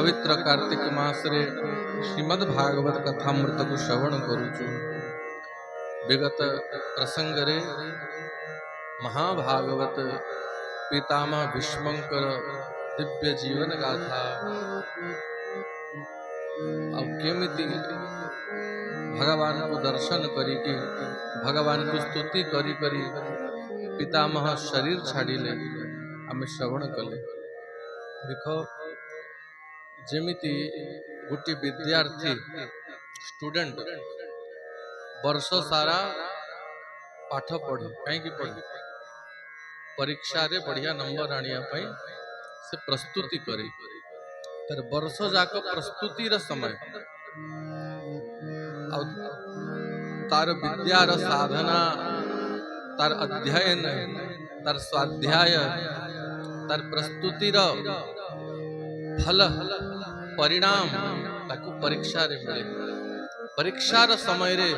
पवित्र कार्तिक मास रे श्रीमद् भागवत कथामृत को श्रवण करुचु। विगत प्रसंग रे महाभागवत पितामह भीष्मंकर दिव्य जीवन गाथा अब केमिति भगवान को दर्शन करी कि भगवान को स्तुति करी करी पितामह शरीर छाड़िले आमे श्रवण कले। देखो जेमिति गोटे विद्यार्थी स्टूडेंट वर्ष सारा पाठ पढ़े कहीं पढ़े परीक्षा रे बढ़िया नंबर आनिया पाई से प्रस्तुति करे तर वर्ष जाक प्रस्तुति र समय तार विद्यार साधना तार अध्ययन तार स्वाध्याय तार प्रस्तुति र फल परिणाम ताकू परीक्षा रे मिले। परीक्षा र समय रे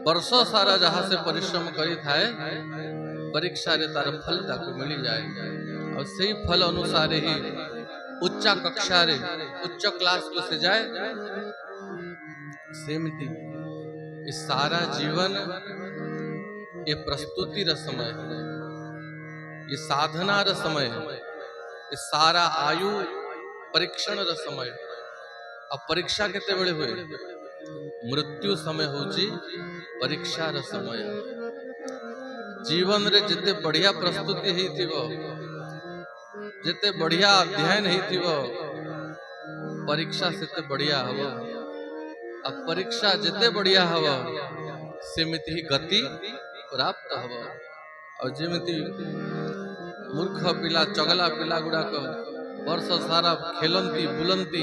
वर्ष सारा जहाँ से परिश्रम करी थाए परीक्षा रे तार फल ताकू मिली जाए और सही फल अनुसार ही उच्च कक्षा रे उच्च क्लास को से जाए। सेमती इस सारा जीवन ये प्रस्तुति र समय ये साधना र समय ये सारा आयु परीक्षण र समय। अब परीक्षा केते बेले हुए मृत्यु समय होची परीक्षा र समय। जीवन रे जिते बढ़िया प्रस्तुति ही थिवो जिते बढ़िया अध्ययन ही थिवो परीक्षा सेते बढ़िया हवो। अब परीक्षा जिते बढ़िया हवो सेमिति ही गति प्राप्त हवो। और जेमिति मूर्ख पिला चगला पिला गुड़ाक वर्ष सारा खेलंती बुलंती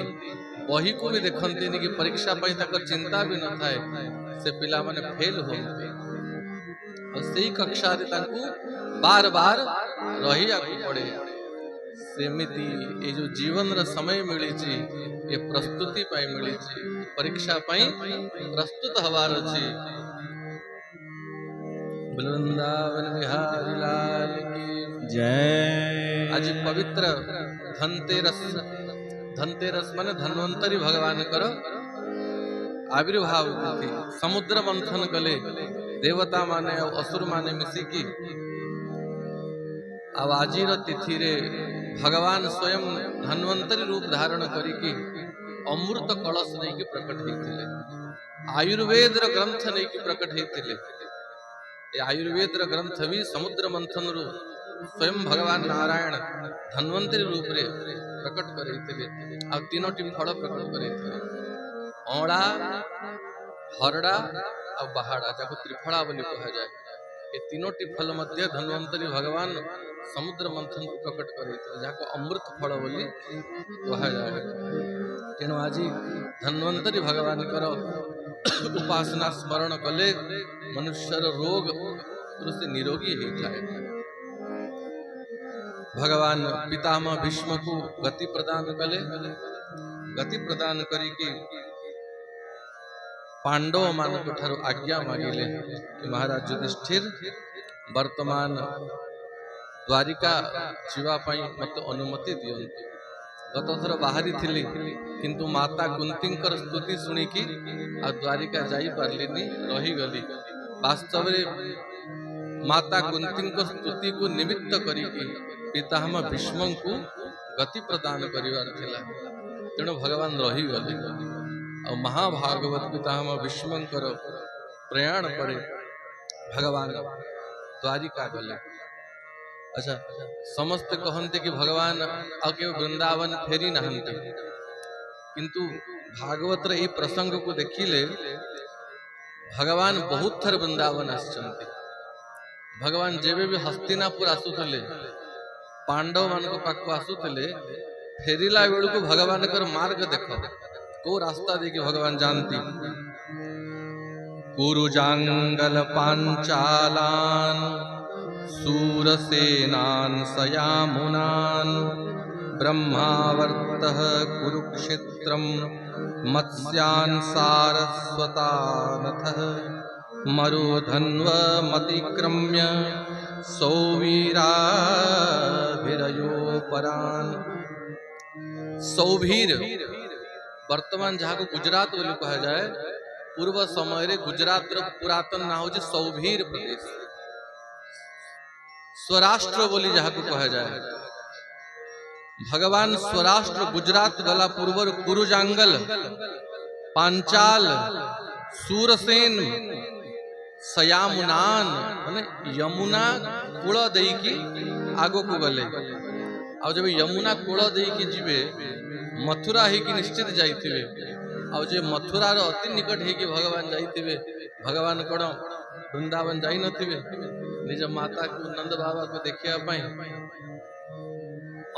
बही को भी देखती नहीं कि परीक्षा पाई तक चिंता भी न थाए से पिला माने फेल होते और सही कक्षा रे ताकू बार बार रही आकू पड़े। सेमिति ये जो जीवन र समय मिली ची ये प्रस्तुति पाई मिली ची परीक्षा पाई प्रस्तुत हवार अछि। वृंदावन बिहारी लाल की जय। आज पवित्र धनतेरस माने धन्वंतरी भगवान करो आविर्भाव तिथि। समुद्र मंथन कले देवता माने और असुर माने मिसिकी अब आजिर तिथि रे भगवान स्वयं धन्वंतरी रूप धारण करिकी अमृत कलश नहीं की प्रकट होइथिले। आयुर्वेद र ग्रंथ नहीं की प्रकट होइथिले। आयुर्वेद र ग्रंथ भी समुद्र मंथन रू स्वयं भगवान नारायण धन्वंतरी रूप रे प्रकट करैथिले। आ तीनोटी फल प्रकट करैथिले औड़ा हरड़ा और बहाड़ा जाको त्रिफला बोली कहा जाए। ये तीनोटी फल मध्य धन्वंतरी भगवान समुद्र मंथन को प्रकट करैथिले जाको अमृत फल बोली कहा जाए। तेणु आज धन्वंतरी भगवान कर उपासना स्मरण कले मनुष्यर रोग से निरोगी होता है। भगवान पितामह भीष्म को गति प्रदान कले गति प्रदान करी कि पांडव मान ठार आज्ञा मांगिले कि महाराज युधिष्ठिर वर्तमान द्वारिका जीवा पाई मत अनुमति दियंतु। गत थर बाहरी थिली किंतु माता कुंतींकर स्तुति सुनी कि आ द्वारिका जाई पारलिनी रही गली। वास्तव रे माता कुंतींकर स्तुति को निमित्त करी कि पितामह भीष्म को गति प्रदान करिवार थिला तेणु भगवान रही गले। और महाभागवत पितामह भीष्मंकर प्रयाण परे भगवान द्वारिका गले। अच्छा समस्त कहते कि भगवान आके वृंदावन फेरी नहंते किंतु भागवत रे प्रसंग को देखिले भगवान बहुत थर वृंदावन आसचंती। भगवान जेबे भी हस्तिनापुर आसुथले पांडव मान को पाक आसुथले फेरिला बेलू को भगवान कर मार्ग देखो को रास्ता देखि भगवान जानती। कुरुजांगल पांचालान सूरसेनान सयामुनान ब्रह्मावर्तः कुरुक्षेत्रम मत्स्यान् सारस्वतानथः मरुधन्वमतिक्रम्य सौवीराभिरयोपरान्। सौभीर वर्तमान जहाँ को गुजरात बोली कहा जाए, पूर्व समय रे गुजरात रो पुरातन ना होचे सौभीर प्रदेश, स्वराष्ट्र बोली जहाँ को कहा जाए। भगवान स्वराष्ट्र गुजरात गला पूर्वर कुरुजांगल, पांचाल, सूरसेन, सयामुनान माने यमुना कूल देकी आगो को गले। आ जब यमुना कूल देकी जीवे मथुरा ही की निश्चित जाइथिबे। आ जे मथुरा रो अति निकट ही की भगवान जाइथिबे, भगवान कोन वृंदावन जाई नथिबे, निज माता को नंद बाबा को देखिया पई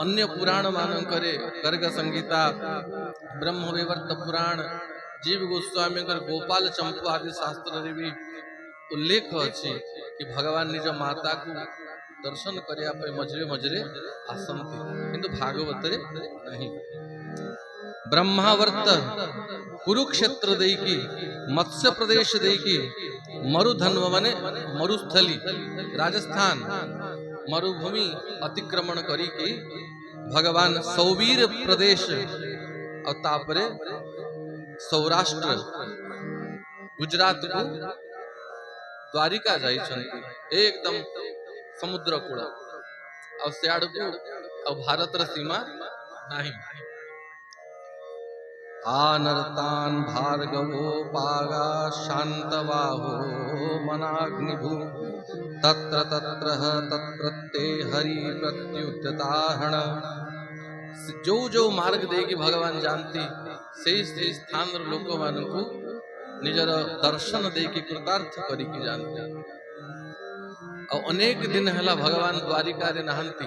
अन्य पुराण मानकरे गर्ग संगीता, ब्रह्मवैवर्त पुराण, जीव गोस्वामी गोपाल चंपू आदि शास्त्र रे भी उल्लेख अछि कि भगवान निज माता को दर्शन करिया पे मझरे मझरे आसंती, किंतु भागवत रे नहीं। ब्रह्मावर्त कुरुक्षेत्र देकी, मत्स्य प्रदेश देकी, मरुधन्व माने मरुस्थली राजस्थान मरुभूमि अतिक्रमण करी की भगवान सौवीर प्रदेश और तापरे सौराष्ट्र गुजरात को द्वारिका जाई एकदम समुद्र कूल और सियाड़ को और भारत र सीमा नहीं। आनर्तान भार्गवो पागा शांतवाहो मनाग्निभू तत्र तत्र तत्रत्ते हरि प्रत्युत्ताहण। जो जो मार्ग देगी भगवान जानती से स्थान लोक मान को निजर दर्शन देकी कृतार्थ करी की जानती। और अनेक दिन हला भगवान द्वारिका रे नहंती,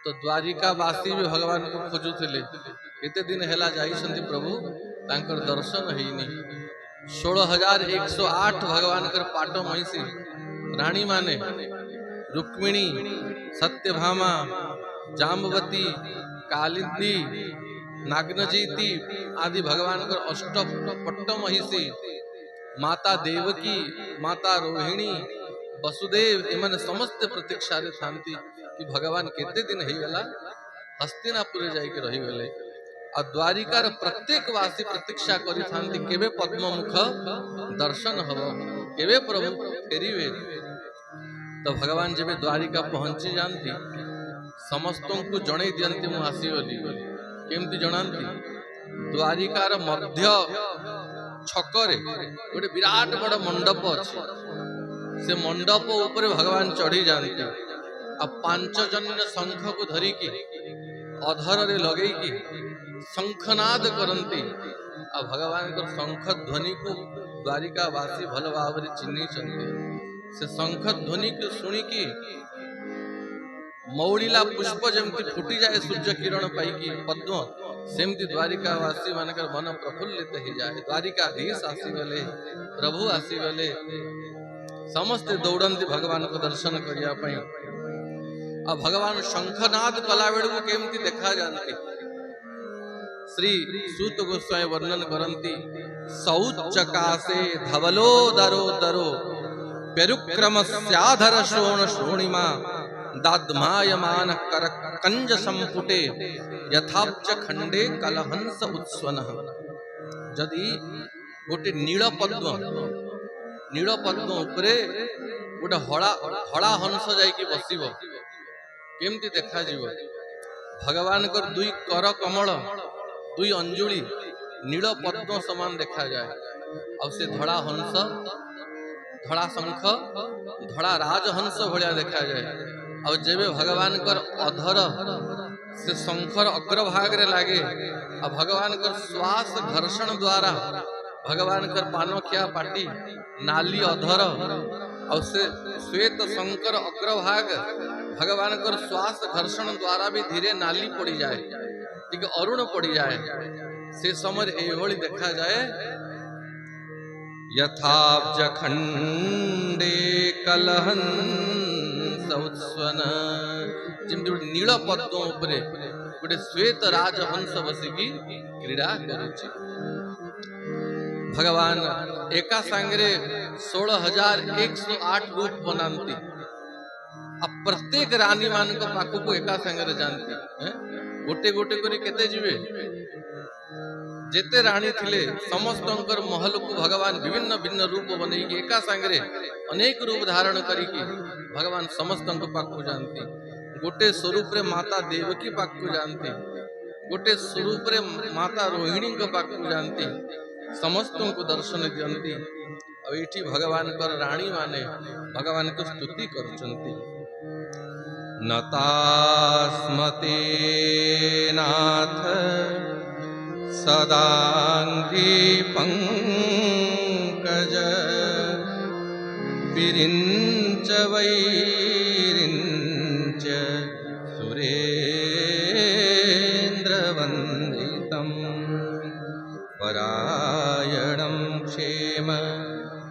तो द्वारिका वासी भी भगवान को खोजुथिले, केते दिन हेला जाइछंती प्रभु तांकर दर्शन हेइनी। 16,108 भगवान कर पाटो महिषी रानी माने रुक्मिणी, सत्यभामा, जाम्बवती, कालिंदी, नागनजीती आदि भगवान कर अष्ट पट्ट महिषी, माता देवकी, माता रोहिणी, वसुदेव एमने समस्त प्रतीक्षा रे थांती कि भगवान केते दिन हेई गला हस्तिनापुर जाई के रही गले। आ द्वारिकार प्रत्येक वासी प्रतीक्षा करी थांती केबे पद्ममुख दर्शन हबो, केबे प्रभु फेरिवे। तो भगवान जब द्वारिका पहुंची जानती समस्तों को जणे दियंती मु आसी गली। केमती जणांती, द्वारिकार मध्य छकरे गोटे विराट बड़ मंडप अछि, से मंडप ऊपर भगवान चढ़ी जानती। अब 5 जन शंख को धरी की अधर रे लगे की शंखनाद करंती। अब भगवान को शंख ध्वनि को द्वारिका वासी भल भाव रे चिन्ही चंती। से शंख ध्वनि को सुनी की मौलिला पुष्प जमती फुटी जाए सूर्य किरण पाई की पद्म, सेमती द्वारिका वासी मानकर मन प्रफुल्लित ही जाए। द्वारिकाधीश आसी गले, प्रभु आसी गले, समस्त दौड़ंती भगवान को दर्शन करिया पई। अब भगवान शंखनाद कला बेड़ को केमती देखा जानती श्री सूत गोस्वामी वर्णन करंती। सौच्चकासे धवलो दरो दरो पेरुक्रमस्याधर श्रोण श्रोणिमा दाद्मायमान कर कंज संपुटे यथाब्ज खंडे कलहंस उत्स्वनः। जदि गोटे नील पद्म उपरे गोटे हड़ा हंस जाइकी बसिबो केमती देखा जीवो। भगवान को 2 कर कमल 2 अंजुली नील पद्म समान देखा जाए। और से धड़ा हंस, धड़ा शंख, धड़ा राजहंस भलिया देखा जाए। और जेबे भगवान कर अधर से शंखर अग्रभाग रे लागे और भगवान कर श्वास घर्षण द्वारा भगवान कर पानखिया पाटी नाली अधर और से श्वेत शंकर अग्रभाग भगवान कर श्वास घर्षण द्वारा भी धीरे नाली पड़ी जाए, ठीक अरुण पड़ी जाए। से समय एभली देखा जाए। यथाब्ज खंडे कलहंस उत्स्वन, जिमती गोटे नील पद्म उपरे गोटे श्वेत राजहंस बसिकी क्रीड़ा करुछि। भगवान एका सांगरे 16,108 रूप बनाती आ प्रत्येक रानी मान को पाखु को एका संगे जानती गोटे गोटे करी केते जीवे जेते रानी थिले समस्त महल को भगवान विभिन्न भिन्न रूप बने एका संगे अनेक रूप धारण करी भगवान समस्त पाखु जानती गोटे स्वरूप रे माता देवकी पाखु जानती गोटे स्वरूप रे माता रोहिणी पाखु जानती समस्त को दर्शन दियंती और ये भगवान कर रानी माने भगवान को स्तुति करचंती नतास्मते नाथ सदांगी पंकज विरिंच वैरिंच सुरेन्द्रवंदितम् परायणं क्षेम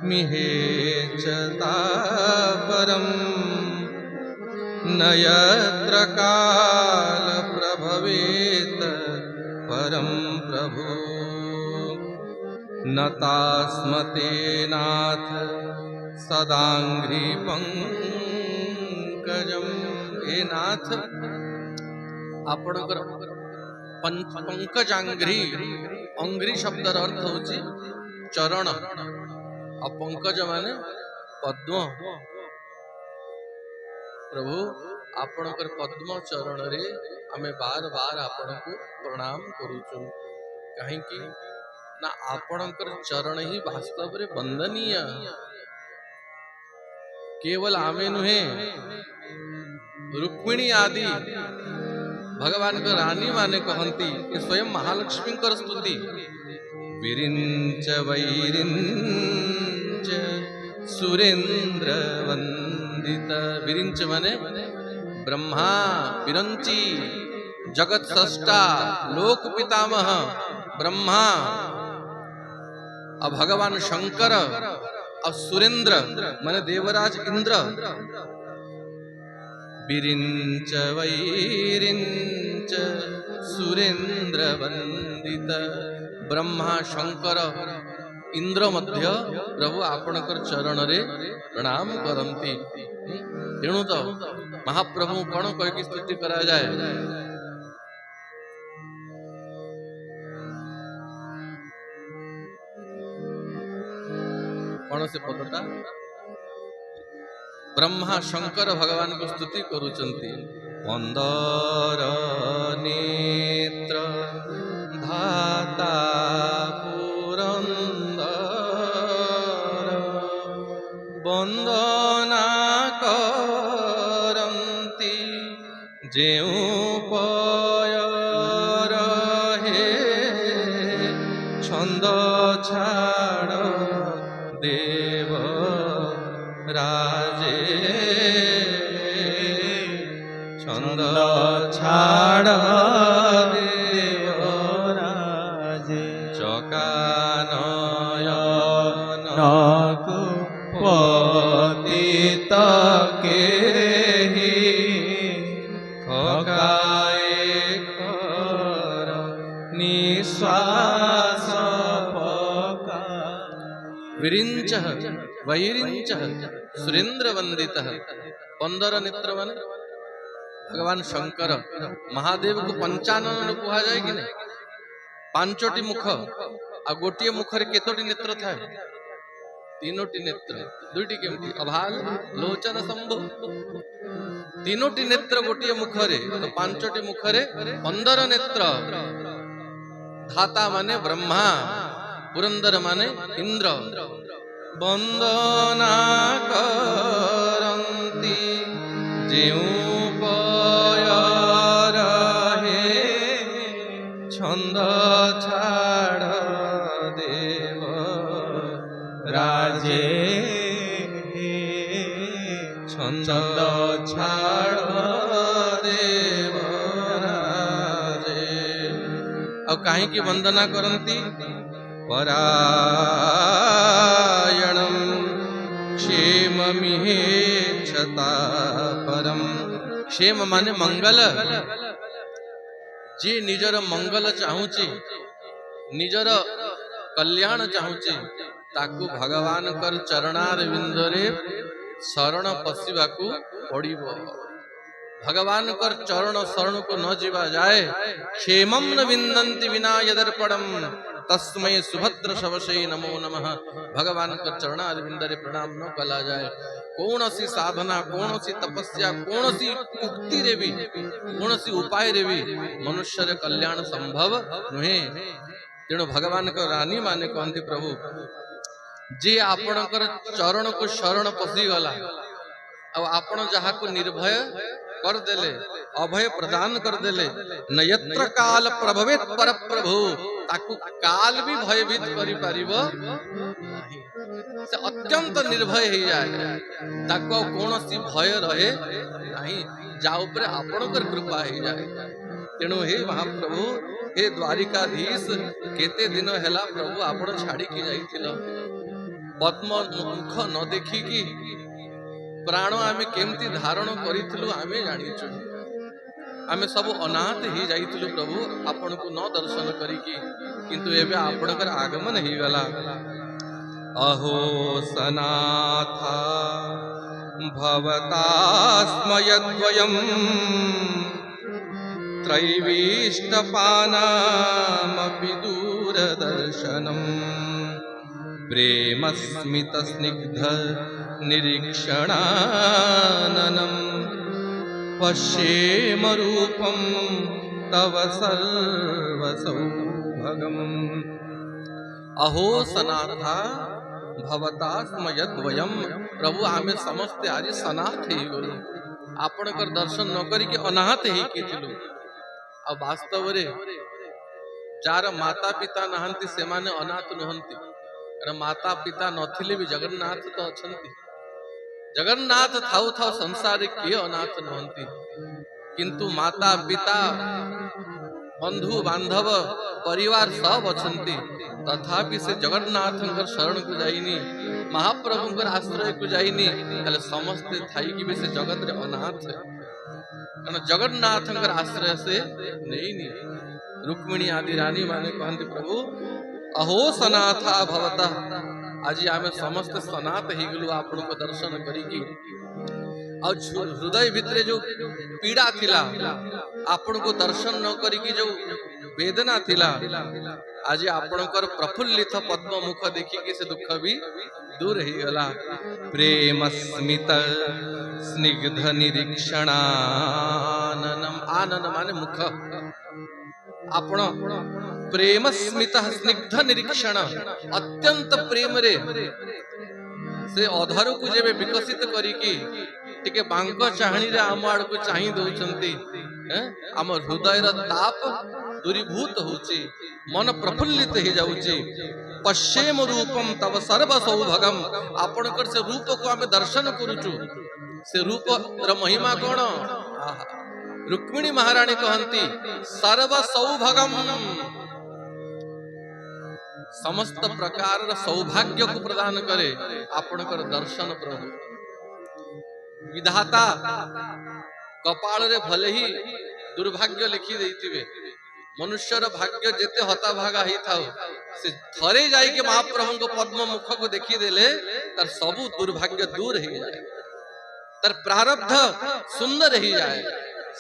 मिहेच्छतापरम् न यत्र काल प्रभवेत परं प्रभु नतास्मते नाथ सदांघ्रि पंकजम हे नाथ आपणकर पंकजांघ्रि अंघ्रि शब्दर अर्थ होची चरण आ पंकज माने पद्म प्रभु आपणकर पद्म चरण रे आमे बार बार आपण को प्रणाम करूछु कहीं कि ना आपणकर चरण ही वास्तव रे वंदनीय केवल आमे नुहे रुक्मिणी आदि भगवान को रानी माने कहंती कि स्वयं महालक्ष्मी कर स्तुति विरिंच वैरिंच सुरेंद्र वंदित विरिंच माने ब्रह्मा विरंची जगत सृष्टा लोक पितामह ब्रह्मा और भगवान शंकर और सुरेंद्र माने देवराज इंद्र विरिंच वैरिंच सुरेंद्र वंदित ब्रह्मा शंकर इंद्र मध्य प्रभु आपणकर चरण रे प्रणाम करंती तेणु तो महाप्रभु कौन कह स्तुति करा जाए कौन से पदटा ब्रह्मा शंकर भगवान को स्तुति करुचंती पंदर नेत्र धाता पुरंदर वंदना करंती जेउ पय रहे छंद छाड़ देव राजे छंद छाड़ देव राजे चकानयन पतित केहि थकाए खर निश्वास विरिंच वैरिंच सुरेंद्र वंदित 15 नेत्र माने भगवान शंकर महादेव को 55 कहा जाए कि नहीं 5टी मुख आ गोटे मुखरे केतोटी नेत्र थाए 3टी नेत्र 2टी केमती अभाल लोचन शंभु 3टी नेत्र गोटे मुखरे तो 5टी मुखरे 15 नेत्र धाता माने ब्रह्मा पुरंदर माने इंद्र वंदना करंती जेउ पय रहे छंद छाड़ देव राजे छंद छाड़ देव राजे अब कहीं की वंदना करंती परायणं क्षेममिहेच्छता परम क्षेम माने मंगल जी निजर मंगल चाहूची निजर कल्याण चाहूची ताकू भगवान कर चरणार विंदरे शरण पशिबाकू पड़िबो। भगवान कर चरण शरण को न जीवा जाए क्षेमं न विन्दन्ति विना यदर्पणम तस्मै सुभद्र शवशे नमो नमः। भगवान कर चरण अरविंदरे प्रणाम न कला जाए कौन सी साधना कौन सी तपस्या कौन सी उक्ति रे भी कौन सी उपाय रे भी मनुष्य रे कल्याण संभव नुहे। तेणु भगवान को रानी माने कहते प्रभु जे आपणकर चरण को शरण पशि गला आपण जहा को निर्भय कर देले अभय प्रदान कर देले नयत्र काल प्रभवित पर प्रभु ताकू काल भी भयभीत करि परिबो नाही। से अत्यंत निर्भय हो जाए ताकू कौनसी भय रहे नहीं जा ऊपर आपणकर कृपा हो जाए। तेणु हे महाप्रभु हे द्वारिकाधीश केते दिन हैला प्रभु आपण छाड़ी की जाइथिलो पद्म मुख न देखी की प्राण आमे केमती धारण करिथिलु आमे जानिछु। आमे सब अनाथ ही जाइथिलु प्रभु आपण को न दर्शन करिकी किंतु एबे आपणकर आगमन ही गला। अहो सनाथा भवतास्मयद्वयम् त्रैवीष्टपानामपि दूरदर्शनम् प्रेमस्मित स्निग्ध निरीक्षणाननम् पश्येम रूपं तव सर्वसौभगम्। अहो सनाथा भवतास्मयद्वयम् प्रभु आमे समस्ते आज सनाथ ही गलु आपणकर दर्शन न करिके अनाथ ही किथिलु। आ वास्तव रे जार माता पिता नहंती से माने अनाथ नहंती माता पिता नथिले भी जगन्नाथ तो अछंती जगन्नाथ थाउ थाउ संसार किए अनाथ नहंती किंतु माता पिता बंधु बांधव परिवार सब अछंती तथापि से जगन्नाथ शरण को जाइनी महाप्रभु आश्रय को जाइनी ताले समस्ते थाई कि भी से जगत रे अनाथ कारण जगन्नाथ आश्रय से नहीं रुक्मिणी आदि रानी माने कहते प्रभु अहो सनाथा भवता आज आमे समस्त सनाथ ही गलु आपण को दर्शन करिकी हृदय भितरे जो पीड़ा थिला आपण को दर्शन न करिकी जो वेदना थिला आज आपणकर प्रफुल्लित पद्म मुख देखिकी से दुख भी दूर ही गला। प्रेम स्मित स्निग्ध निरीक्षणाननम आनन माने मुख आपण प्रेम स्मित स्निग्ध निरीक्षण अत्यंत प्रेम रे से अधर को जेबे विकसित करिकी टिके बांक चाहणी रे आम आड़ को चाही दउचंती आम हृदय र ताप दूरीभूत होची मन प्रफुल्लित हो जाउची। पश्येम रूपम तव सर्व सौभगम आपणकर से रूप को आमे दर्शन करूचु से रूप र महिमा कोन रुक्मिणी महारानी कहंती सर्व सौभगम समस्त प्रकार सौभाग्य को प्रदान करे आपणकर दर्शन प्रभु विधाता कपाल रे भले ही दुर्भाग्य लिखि देइतिबे मनुष्यर भाग्य जेते हता भागा ही थाउ से थरे जाई के महाप्रभु को पद्म मुख को देखि देले तर सबु दुर्भाग्य दूर ही जाए तर प्रारब्ध सुंदर ही जाए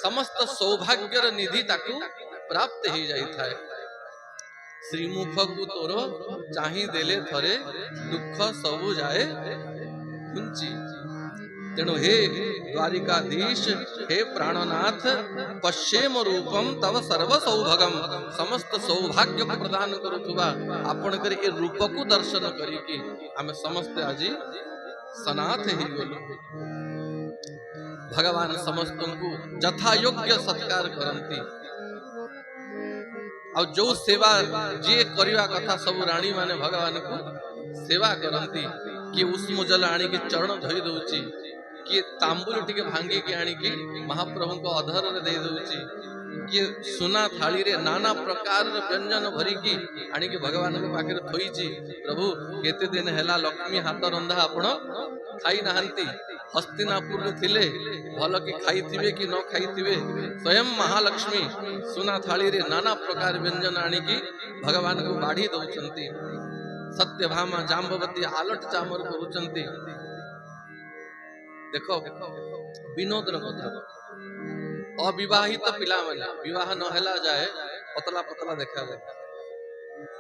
समस्त सौभाग्यर निधि ताकू प्राप्त ही जाई थाए। श्रीमुख को तोर चाही देले थरे दुख सबु जाए घुंची। तेणु हे द्वारिकाधीश हे प्राणनाथ पश्येम रूपम तव सर्व सौभगम समस्त सौभाग्य को प्रदान करुथुबा आपण करे ए रूप को दर्शन करिकी आमे समस्त आजी सनाथ ही गलु। भगवान समस्त को यथा योग्य सत्कार करंती और जो सेवा जे करिवा कथा सब रानी माने भगवान को सेवा करंती कि उष्म जल आनी के चरण धोई दउची कि तांबूल टिके भांगी के आनी की महाप्रभु को अधर रे दे दउची कि सुना थाली रे नाना प्रकार व्यंजन भरी की आनी के भगवान को पाखे थोईची। प्रभु केते दिन हैला लक्ष्मी हाथ रंधा आपण खाई नाहंती हस्तिनापुर थिले भल कि खाई थिबे कि न खाई थिबे स्वयं महालक्ष्मी सुना थाली रे नाना प्रकार व्यंजन आनी की भगवान को बाढ़ी दउचंती। सत्यभामा जाम्बवती आलट चामर करूचंती देख विनोदर कथा अविवाहित पिला माने विवाह न हेला जाए पतला पतला देखा जाए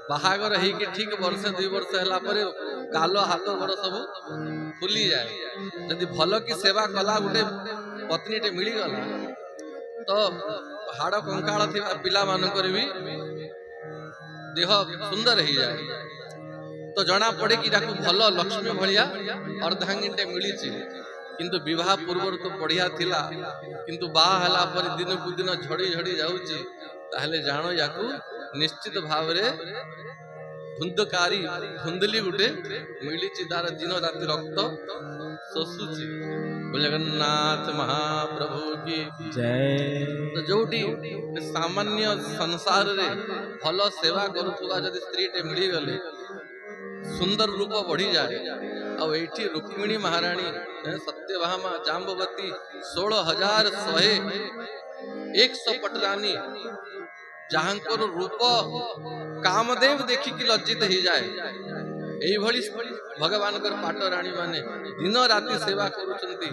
बाहागर है ठीक वर्षे 2 वर्ष है गाल हाथ गोड़ सब फुली जाए जदि भल की सेवा कला गोटे पत्नी टे मिल गला तो हाड़ कंकाल थी पिला मानक भी देह सुंदर हो जाए तो जना पड़े कि भल लक्ष्मी भाया अर्धांगिनटे मिली किंतु विवाह पूर्व तो बढ़िया थिला किंतु बाहा पर दिन को दिन झड़ी झड़ी जाऊँगी ताहले जानो याकू निश्चित भाव रे धुंधकारी धुंधली गुटे मिली तार दिन राति रक्त शोषुची जगन्नाथ महाप्रभु की जय। तो जोटी सामान्य संसार रे भल सेवा करुवा जदि स्त्री टे मिली गले सुंदर रूप बढ़ी जाए आठी रुक्मिणी महाराणी सत्यभामा जाम्बवती 16,100 पटरानी जहांकर रूप कामदेव देखिकी लज्जित हो जाए यही भगवान पाट राणी माने दिन राति सेवा करुचंती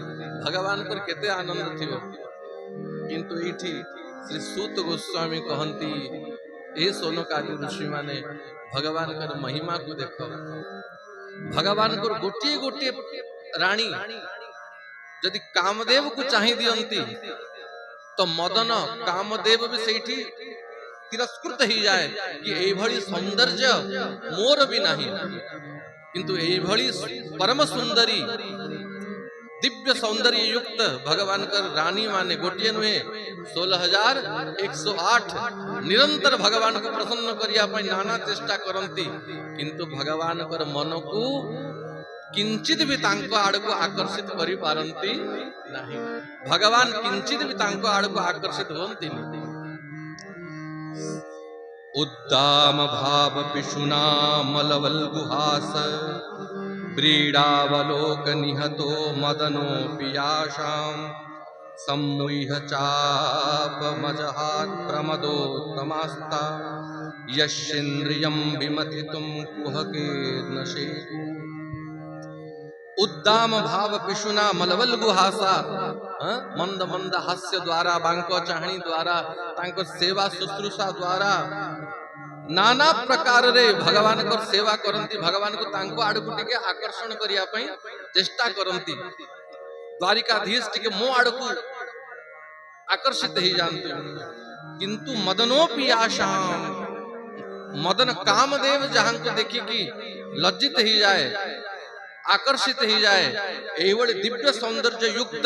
भगवान केते आनंद थिबो किंतु एठी श्री सूत गोस्वामी कहंती ए सोनकाली ऋषि माने भगवान कर महिमा को देखो भगवान को गोटे गोटे रानी जदि कामदेव को चाहि दियंती तो मदन कामदेव भी सेठी तिरस्कृत ही जाए कि एई भली सौंदर्य मोर भी नहीं किंतु एई भली परम सुंदरी दिव्य सौंदर्य युक्त भगवान कर रानी माने गोटे नुहे 16,108 निरंतर भगवान को प्रसन्न करिया पई नाना चेष्टा करंती किंतु भगवान कर मन को किंचित भी तांको आड़ को आकर्षित करि पारंती नहीं भगवान किंचित भी तांको आड़ को आकर्षित होंती नहीं। उद्दाम भाव पिशुना मलवल गुहास व्रीडावलोक निहतो मदनो पियाशाम सम्मुह्य चाप मजहात प्रमदो तमास्ता यश्चेन्द्रियं विमथितुं कुहके नशे। उद्दाम भाव पिशुना मलवल गुहासा मंद मंद हास्य द्वारा बांको चाहणी द्वारा तांको सेवा शुश्रूषा द्वारा नाना प्रकार रे भगवान को सेवा करंती भगवान को तांको आड़कु टिके आकर्षण करिया पई चेष्टा करंती द्वारिकाधीश टिके मो आड़कु आकर्षित ही जानते किंतु मदनोपि आशाम मदन कामदेव जहां को देखी कि लज्जित ही जाए आकर्षित ही जाए एवं दिव्य सौंदर्य युक्त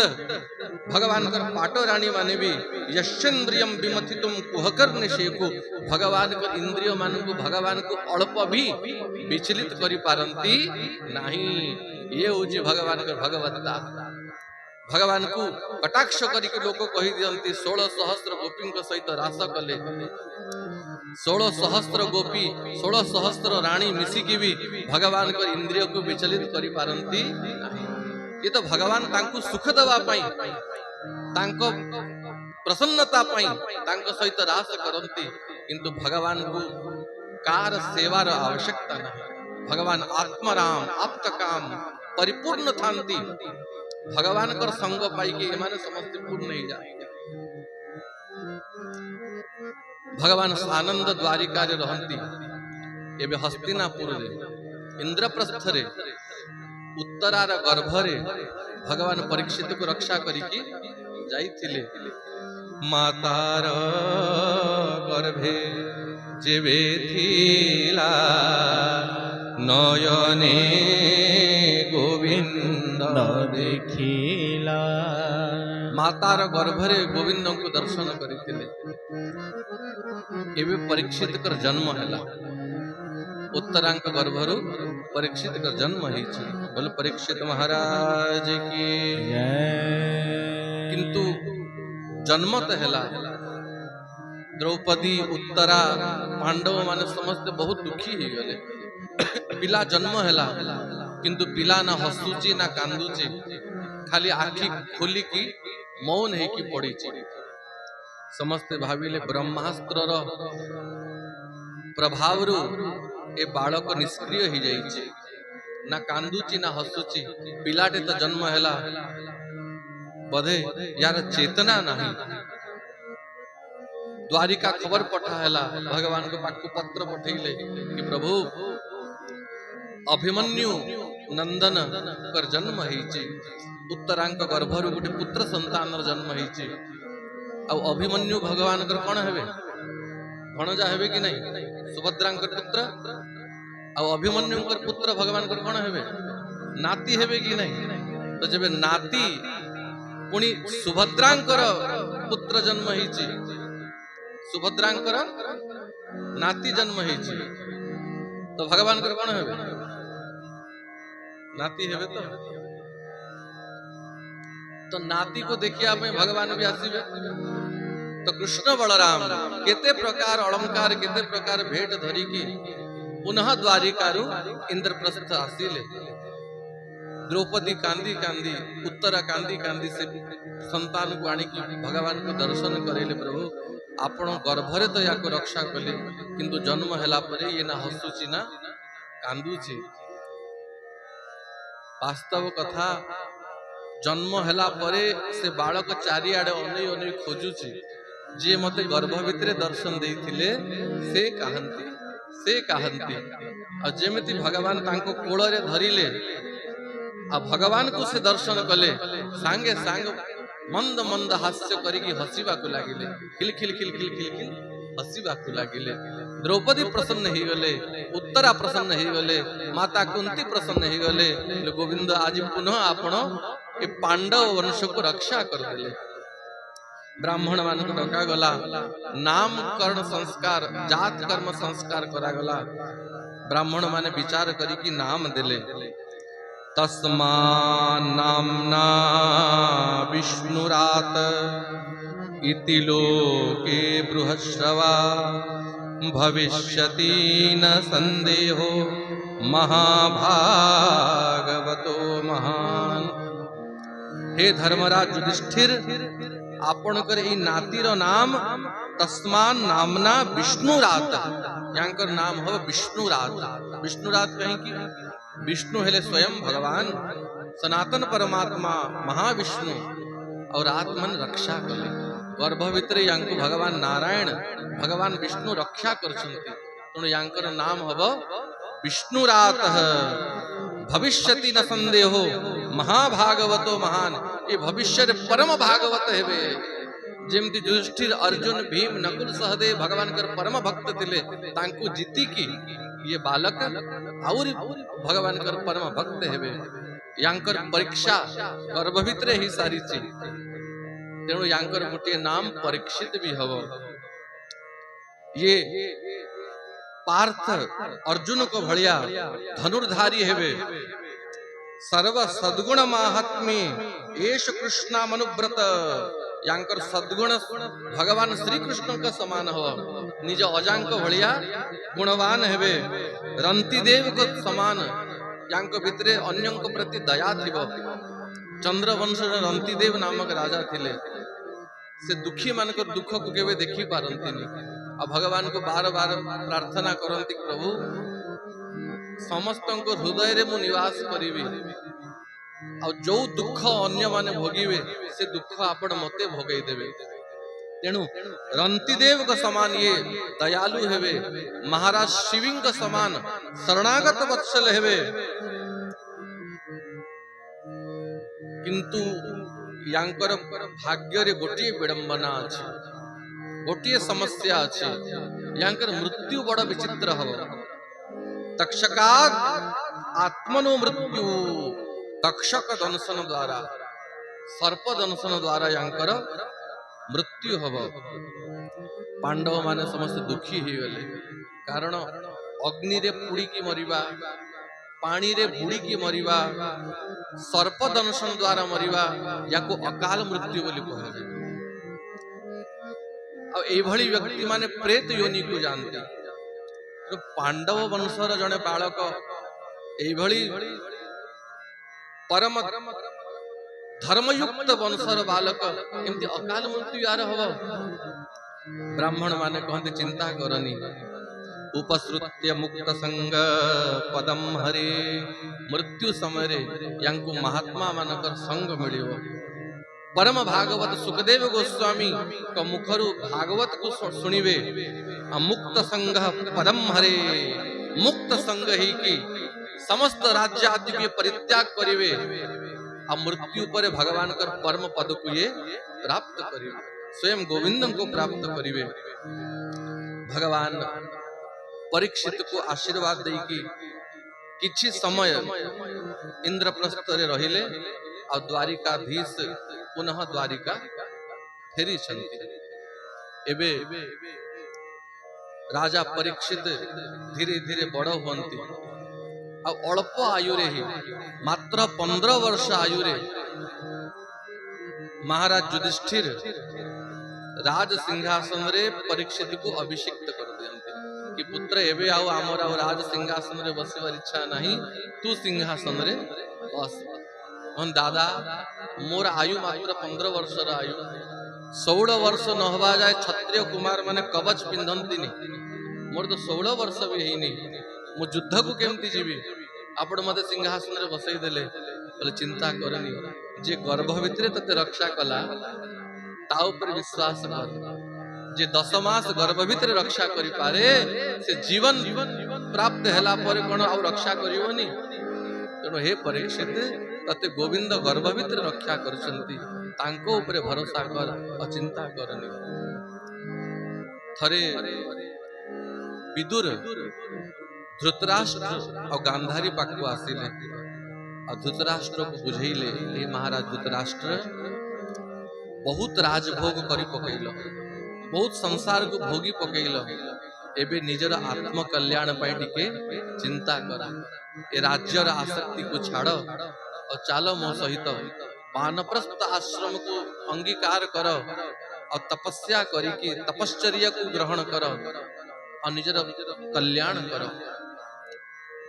भगवान कर पाटो रानी माने भी यश्चेन्द्रियम विमथितुम कुहकर निशेकु भगवान कर इंद्रिय मान को भगवान को अल्प भी विचलित करि पारंती नहीं ये होची भगवान कर भगवत्ता भगवान को कटाक्ष करिके लोक कहि दियंती 16 सहस्त्र गोपी सहित रास कले 16 सहस्त्र गोपी 16 सहस्त्र रानी मिसिकी भी भगवान को इंद्रिय को विचलित करि पारंती नहीं ये तो भगवान तांको सुख दवा पाई तांको प्रसन्नता पाई तांको सहित रास करंती किंतु भगवान को कार सेवार आवश्यकता नहीं भगवान आत्मराम आप्तकाम परिपूर्ण थांती भगवान कर संग पाई के माने समस्त पूर्ण नहीं जाए भगवान आनंद द्वारिका रे रहंती एबे हस्तिनापुर रे इंद्रप्रस्थ रे उत्तरार गर्भ रे भगवान परीक्षित को रक्षा करिकी जाइथिले मातार गर्भे जेबे थिला नयने गोविंद देखिला मातार गर्भरे गोविंद को दर्शन करिथिले एबे परीक्षित कर जन्म हैला उत्तरांक गर्भरु परीक्षित कर जन्म हेछि बोल परीक्षित महाराज की जय। किंतु जन्म तो हैला द्रौपदी उत्तरा पांडव माने समस्त बहुत दुखी ही गले पिला जन्म हैला किंतु पिला ना हसुची ना कांदुची खाली आखि खोली की मौन है कि पड़ी समस्ते भाविले ब्रह्मास्त्र प्रभाव रु ए बालक निष्क्रिय हो जाइए ना कांदुची ना हसुची पिलाटे तो जन्म हैला बधे यार चेतना नहीं। द्वारिका खबर पठाला भगवान को पाखु पत्र पठेले कि प्रभु अभिमन्यु नंदन कर जन्म होईची, उत्तरांक गर्भरु गोटे पुत्र संतान जन्म होईची। आ अभिमन्यु भगवान कर कौन हेबे? भणजा हेबे कि नहीं? सुभद्रांक पुत्र। आ अभिमन्यु पुत्र भगवान कर कौन हेबे? नाती हेबे कि नहीं? तो जब नाती पुणी सुभद्रांकर पुत्र जन्म होईची, सुभद्रांकर नाती जन्म होईची, तो भगवान कर कौन हेबे? नाती हेबे। तो नाती को देखिया पे भगवान भी आसीबे। तो कृष्ण बलराम केते प्रकार अलंकार केते प्रकार भेट धरी की पुनः द्वारिकारु इंद्रप्रस्थ आसीले। द्रौपदी कांदी कांदी उत्तरा कांदी कांदी से संतान को आनी की भगवान को दर्शन करेले। प्रभु आपण गर्भरे तो याको रक्षा कले, किंतु जन्म हैला परे ये ना हसुची ना कांदुची। वास्तव कथा जन्म हैला परे से बालक चारिआडे अनै अनै खोजुची, जे मते गर्भ भितरे दर्शन देइथिले से कहंती। आ जेमिति भगवान तांको कोଳରେ धरिले आ भगवान को से दर्शन कले, सांगे सांग मंद मंद हास्य करिकी हसीबा को लागिले, खिल खिल खिल खिल खिल खिल हसीबा को लागिले। द्रौपदी प्रसन्न ही गले, उत्तरा प्रसन्न ही गले, माता कुंती प्रसन्न ही गले। गोविंद आज पुनः आपण ए पांडव वंश को रक्षा कर देले। ब्राह्मण मान को डका गला, नामकरण संस्कार जात कर्म संस्कार करा गला। ब्राह्मण माने विचार करी कि नाम देले। तस्मा नामना विष्णुरात इति लोके बृहश्रवा, भविष्यति न संदेहो महाभागवतो महान। हे धर्मराज युधिष्ठिर, आपण कर ई नातीर नाम तस्मान नामना विष्णुरात, यांकर नाम हो विष्णुरात। विष्णुरात कहीं की विष्णु हेले स्वयं भगवान सनातन परमात्मा महाविष्णु और आत्मन रक्षा कले। गर्भ भितरे यांको भगवान नारायण भगवान विष्णु रक्षा करछंती, तेणु यांकर नाम हबो विष्णुरात। भविष्यति न संदेहो महाभागवतो महान, ये भविष्य परम भागवत हेबे। जेमती युधिष्ठिर अर्जुन भीम नकुल सहदेव भगवान कर परम भक्त थिले, तांको जीती की ये बालक आउरी भगवान कर परम भक्त हेबे। यांकर परीक्षा गर्भ भितरे ही सारीची, तेणु यांकर गोटे नाम परीक्षित भी हबो। ये पार्थ अर्जुन को भलिया धनुर्धारी हेबे। सर्व सद्गुण महात्म्य एष कृष्णा मनुव्रत, यांकर सद्गुण भगवान श्री कृष्ण का समान हो। निज अजांक भलिया गुणवान हेबे। रंती देव को समान यांको भितरे अन्यंक प्रति दया थिबो। चंद्रवंश रंती देव नामक राजा थिले, से दुखी मानक दुख को केवे देखी पारंतिनी। आ भगवान को बार बार प्रार्थना करंती, प्रभु समस्त हृदय रे मु निवास करिवि, आ जो दुख अन्य माने भोगिवे से दुख आपण मते भोगई देवे। तेणु रंतीदेव का समान ये दयालु हेवे। महाराज शिविंग का समान शरणागत वत्सल हेवे। किंतु यांकर भाग्य रे गोटे विडंबना अछि, गोटे समस्या अछि। यांकर मृत्यु बड़ विचित्र हबो। तक्षकाद आत्मनो मृत्यु, तक्षक दंशन द्वारा सर्प दंशन द्वारा यांकर मृत्यु हब। पांडव माने समस्त दुखी ही गले, कारण अग्नि रे पुड़ी की मरिबा, पानी रे बुड़ी की मरिबा, सर्प दंशन द्वारा मरिबा याको अकाल मृत्यु बोली कहा। आ एभली व्यक्ति माने प्रेत योनि को जानते। तो पांडव वंशर जने बालक एभली परम धर्मयुक्त वंशर बालक एमती अकाल मृत्यु यार हब। ब्राह्मण माने कहते चिंता करनी, उपसृत्य मुक्त संग पदम हरे। मृत्यु समय यांकु महात्मा मानकर संग मिलिबो। परम भागवत सुखदेव गोस्वामी को मुखरु भागवत को सुनिवे मुक्त संग पदम हरे मुक्त संग ही की समस्त राज्य आदि के परित्याग करिवे आ मृत्यु पर भगवान कर परम पद को ये प्राप्त करिवे स्वयं गोविंदम को प्राप्त करिवे। भगवान परीक्षित को आशीर्वाद दे कि किछि समय इंद्रप्रस्थ रे रहिले और द्वारिकाधीश पुनः द्वारिका फेरी छंती। एबे राजा परीक्षित धीरे धीरे बड़ हुंती और अल्प आयु रे ही मात्र 15 वर्ष आयु रे महाराज युधिष्ठिर राज सिंहासन रे परीक्षित को अभिषिक्त कर दियंते कि पुत्र एबे आउ आमर आउ राज सिंहासन रे बसिबार इच्छा नहीं तू सिंहासन रे बस। हम दादा मोर आयु मात्र 15 वर्ष आयु 16 वर्ष न हवा जाए क्षत्रिय कुमार माने कवच पिंधंती मोर तो 16 वर्ष भी हेनी मु युद्ध को केमती जीवी आपण मते सिंहासन रे बसई देले बोले चिंता करनी जे गर्भ भितरे तते रक्षा कला ता ऊपर विश्वास कर जे 10 मास गर्भ भितरे रक्षा करि पारे से जीवन प्राप्त होला पर कोन आ रक्षा करिवनी। तेणु हे परीक्षित तते गोविंद गर्भ भितर रक्षा करछंती तांको ऊपर भरोसा कर अचिंता करनी। थरे विदुर धृतराष्ट्र और गांधारी पाखु आसिले और धृतराष्ट्र को बुझेइले हे महाराज धृतराष्ट्र बहुत राजभोग करि पकैल बहुत संसार को भोगी पकैल एबे निजर आत्म कल्याण पाई टिके चिंता कर ए राज्यर आसक्ति को छाड़ और चालो मो सहित वानप्रस्थ आश्रम को अंगीकार कर और तपस्या करिके तपश्चर्या को ग्रहण कर और निजर कल्याण कर।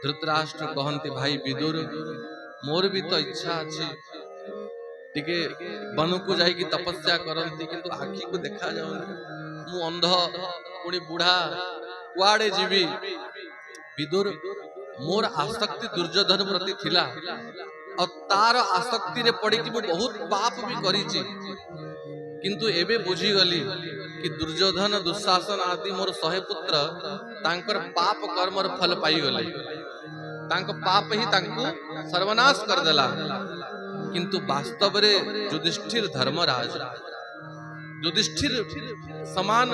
धृतराष्ट्र कहंती भाई विदुर मोर भी तो इच्छा अछि टिके वन को जाई की तपस्या करंती किंतु आखि को देखा जाउनी मु अंध पुणी बुढ़ा कुआड़े जीवी। विदुर मोर आसक्ति दुर्योधन प्रति थिला और तार आसक्ति रे पड़ी कि मु बहुत पाप भी करिछि किंतु एबे बुझी गली कि दुर्योधन दुशासन आदि मोर 100 पुत्र तांकर पाप कर्मर फल पाई गले तांको पाप ही तांको सर्वनाश कर देला किंतु वास्तव रे युधिष्ठिर धर्मराज युधिष्ठिर समान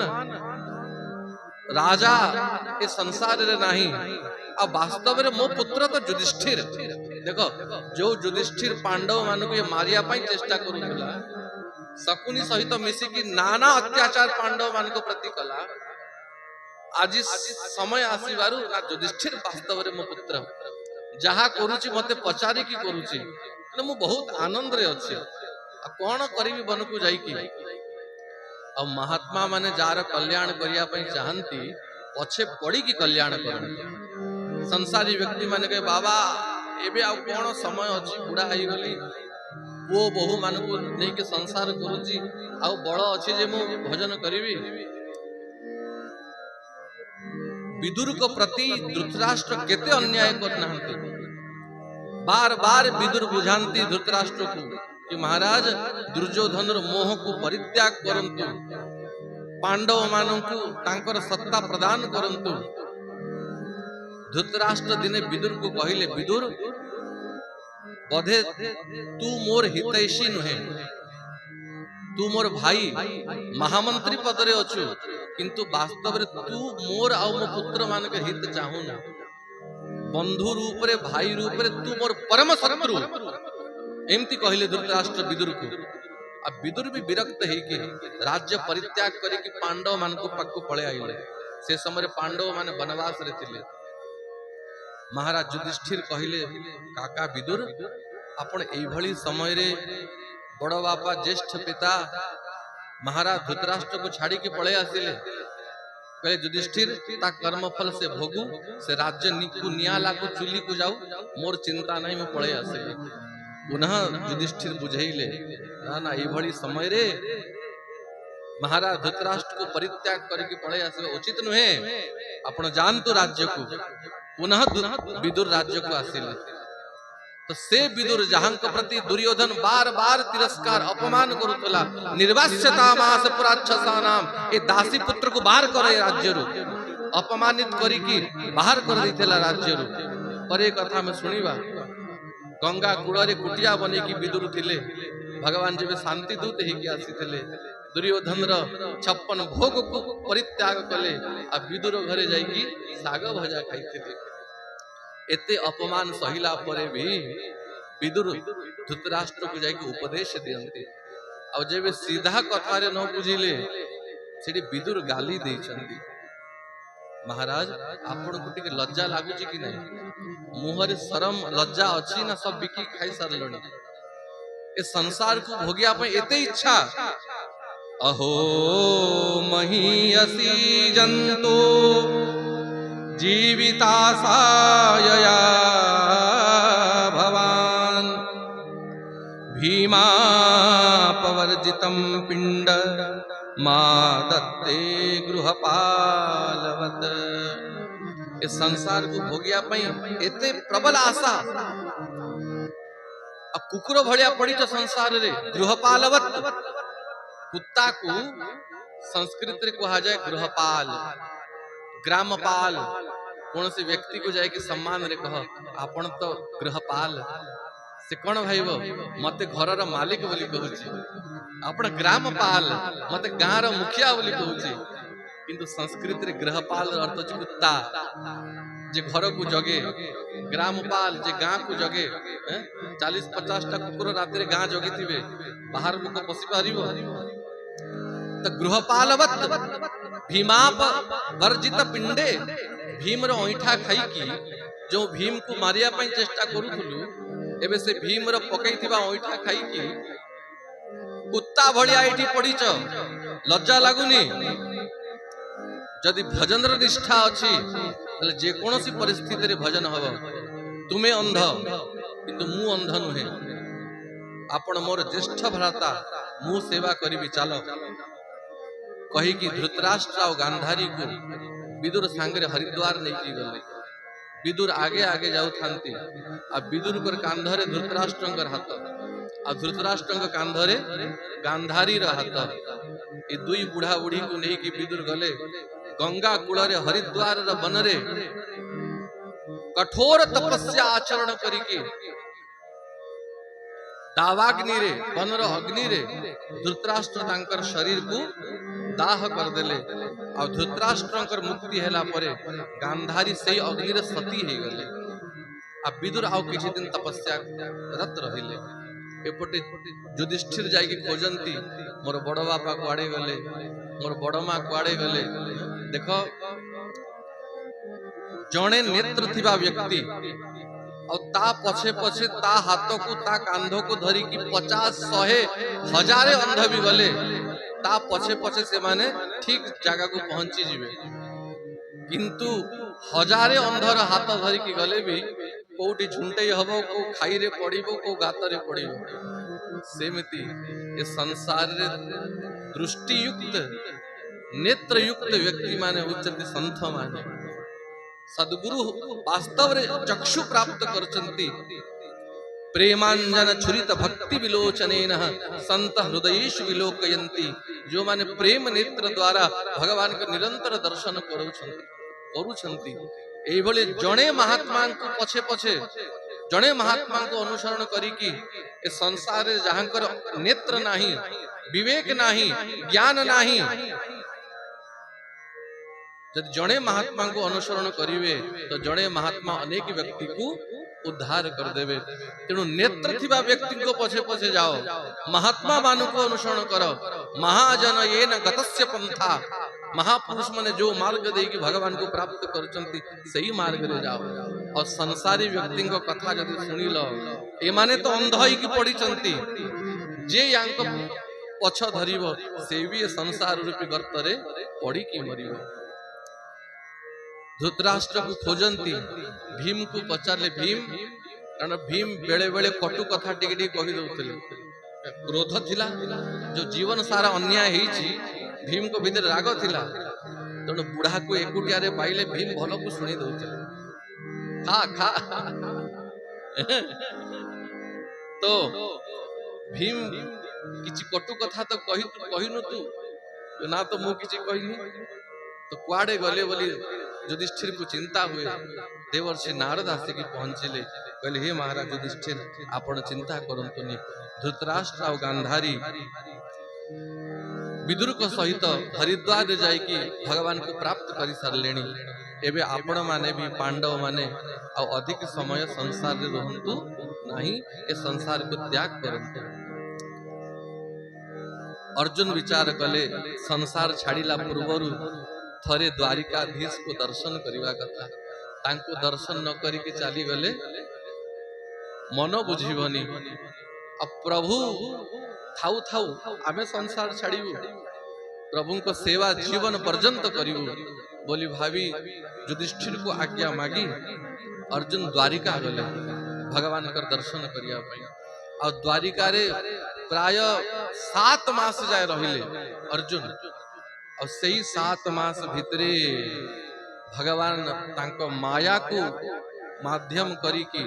राजा ए संसार रे नहीं अब वास्तव रे मो पुत्र तो युधिष्ठिर देखो जो युधिष्ठिर पांडव मान को ये मारिया पाई चेष्टा करूला शकुनी सहित मिसी की नाना अत्याचार पांडव मान को प्रति कला आज समय आसीबारु ना युधिष्ठिर वास्तव रे मो पुत्र जहा करूची मते पचारी की करूची ने मु बहुत आनंद रे अछि आ कोन करिवि बन को जाई की अब महात्मा माने जार कल्याण करिया पई चाहंती पछे पड़ी की कल्याण करन संसारी व्यक्ति माने कहे बाबा एबे आ कोन समय अछि बुढ़ा हई गली वो बहु मान को नै के संसार करूची आ बड़ अछि जे मु भजन करिवि। विदुर को प्रति धृतराष्ट्र केते अन्याय करनांती बार बार विदुर बुझांती धृतराष्ट्र को कि महाराज दुर्योधन मोह को परित्याग करंतु पांडव मानन को तांकर सत्ता प्रदान करंतु। धृतराष्ट्र दिने विदुर को कहिले विदुर बधे तू मोर हितैषी नुहे तू मोर भाई महामंत्री पद रे अछु किंतु वास्तव रे तू मोर आ मो पुत्र मान के हित चाहू ना बंधु रूप रे भाई रूप रे तू मोर परम शत्रु एमती कहले धृतराष्ट्र विदुर को। अब विदुर भी विरक्त है कि राज्य परित्याग करे कि पांडव मान को पक्को पळे आइले से समय पांडव माने वनवास रे थिले। महाराज युधिष्ठिर कहले काका विदुर आपण एई भली समय रे बड़ बापा ज्येष्ठ पिता महाराज धृतराष्ट्र को छाड़ी के पळे आसिले कहे युधिष्ठिर ता कर्म फल से भोगू से राज्य निकु नियाला को चुली को जाऊ मोर चिंता नहीं मु पळे आसिले। पुनः युधिष्ठिर बुझेइले ना ना एई भली समय रे महाराज धृतराष्ट्र को परित्याग करके पळे आसिबे उचित नुहे आपण जानतु राज्य को। पुनः विदुर राज्य को आसिले तो से विदुर जहांक प्रति दुर्योधन बार बार तिरस्कार अपमान करुला निर्वास्यता मास पुराक्षसा नाम ए दासी पुत्र को बाहर करे राज्य रु अपमानित करिकी बाहर कर देथिला राज्य रु पर ए कथा में सुनिबा गंगा कूल रे कुटिया बने की विदुर थिले भगवान जब शांति दूत ही आसीथिले दुर्योधन 56 भोग को परित्याग कले आ विदुर घरे जाइकी साग भजा खाइथिले एते अपमान सहिला परे भी विदुर धृतराष्ट्र को जाइकी उपदेश दियंते आ जब सीधा कथा रे न बुझिले सेठी विदुर गाली देइछंती महाराज आपण को टिके लज्जा लागुची कि नहीं मुहरे शरम लज्जा अछि ना सब बिकी खाई सरलणी ए संसार को भोगिया पे एते इच्छा अहो महीयसी जंतो जीवितासायया भवान भीमापवर्जितं पिंड मा दत्ते गृहपालवत इस संसार को भोगिया पई एते प्रबल आशा आ कुकुर भलिया पड़ी तो संसार रे गृहपालवत कुत्ता को संस्कृत रे कहा जाए गृहपाल ग्रामपाल कौन से व्यक्ति को जाए कि सम्मान रे कह आपण तो गृहपाल से कौन भाईबो मते घर रा मालिक बोली कहूची आपण ग्रामपाल मते गाँ रा मुखिया बोली कहूची किंतु संस्कृत रे गृहपाल अर्थ अछि कुत्ता जे घर को जगे ग्रामपाल जे गाँ को जगे 40-50 टा कुकुर रात रे गाँ जगी थिबे बाहर लोक पसी पारिबो त गृहपालवत भीमाप वर्जित पिंडे भीम रो ओइठा खाई की जो भीम को मारिया पई चेष्टा करूथुलु एबे से भीम रो पकईथिबा ओइठा खाई की कुत्ता भलिया एठी पड़ीच लज्जा लागुनी जदि भजन रो निष्ठा अछि तले जे कोनोसी परिस्थिति रे भजन हबो तुमे अंध किंतु मु अंध नुहे आपण मोर ज्येष्ठ भ्राता मु सेवा करिबि चालो कही कि धृतराष्ट्र और गांधारी को विदुर सांगरे हरिद्वार नहीं की गले विदुर आगे आगे जाऊ थांती आ विदुर कर कांधरे धृतराष्ट्रंकर हाथ आ धृतराष्ट्रंक कांधरे गांधारी रा हाथ ए दुई बुढ़ा बुढ़ी को नहीं कि विदुर गले गंगा कूल रे हरिद्वार रा बनरे कठोर तपस्या आचरण करिके दावाग्नि रे बनर अग्नि रे धृतराष्ट्र तांकर शरीर को दाह कर देले आ धृतराष्ट्रंकर मुक्ति हैला परे गांधारी से अग्नि रे सती हे गले आ विदुर आउ किछि दिन तपस्या रत रहिले एपटे युधिष्ठिर जाई के खोजंती मोर बड़ बापा कुआडे गले मोर बड़ मां कुआडे गले देखो जणे नेत्र थिबा व्यक्ति और ता पछे पछे ता हाथ को ता कांधो को धरी की 50-100 अंध भी गले ता पछे पछे से माने ठीक जगह को पहुंची जिवे किंतु 1000 अंधर हाथ धरी की गले भी कोठी झुंटे हबो को खाई रे पड़िबो को गात रे पड़िबो सेमिति ए संसार रे दृष्टि युक्त नेत्र युक्त व्यक्ति माने उच्चते संत माने सद्गुरु वास्तव रे चक्षु प्राप्त करचंती प्रेमांजन छुरित भक्ति विलोचनेन संत हृदयेषु विलोकयंती जो माने प्रेम नेत्र द्वारा भगवान के निरंतर दर्शन करूछंती एई भली जणे महात्मा को पछे पछे जणे महात्मा को अनुसरण करिकी ए संसार रे जहांकर नेत्र नाही विवेक नाही ज्ञान नाही जब जड़े महात्मा को अनुसरण करिवे तो जड़े महात्मा अनेक व्यक्ति को उद्धार कर देवे तेणु नेत्र थिबा व्यक्ति को पछे पछे जाओ महात्मा मानु को अनुसरण करो महाजन ये न गतस्य पंथा महापुरुष माने जो मार्ग दे कि भगवान को प्राप्त करचंती सही मार्ग रे जाओ और संसारी व्यक्ति को कथा जदि सुनी लो ए माने तो अंध होई की पड़ी चंती जे यांको पछ धरिबो से भी संसार रूपी गर्त रे पड़ी की मरिबो धृतराष्ट्र को खोजंती भीम को पचारे भीम कारण भीम बेले बेले कटु कथा टिके टिके कहि दउतले क्रोध थिला जो जीवन सारा अन्याय हिची भीम को भीतर राग थिला तण बुढ़ा को एकुटिया रे पाइले भीम भलो को सुनी दउतले खा खा तो भीम किछि कटु कथा तो कहिनु तू ना तो मु किछि कहिनी तो कुआड़े गले बोली युधिष्ठिर को चिंता हुए। देवर्षि नारद आसिकी पहुंचिले कहले हे महाराज युधिष्ठिर आपण चिंता करंतुनी धृतराष्ट्र और गांधारी विदुर को सहित हरिद्वार जाइकी भगवान को प्राप्त कर सारलेणी एबे आपण माने भी पांडव माने आ अधिक समय संसार रे रहंतु नहीं ए संसार को त्याग करंतु। अर्जुन विचार कले संसार छाड़िला पूर्वरु थरे द्वारिकाधीश को दर्शन करिवा कथा तांको दर्शन न करिके चली गले मन बुझीबनी अब प्रभु थाउ थाउ आमे संसार छाड़िबु प्रभु को सेवा जीवन पर्यंत करिबु बोली भावी युधिष्ठिर को आज्ञा मागी अर्जुन द्वारिका गले भगवान कर दर्शन करिया पई और द्वारिका रे प्राय 7 मास जाय रहिले अर्जुन और सही 7 मास भितरे भगवान तांको माया को माध्यम करी की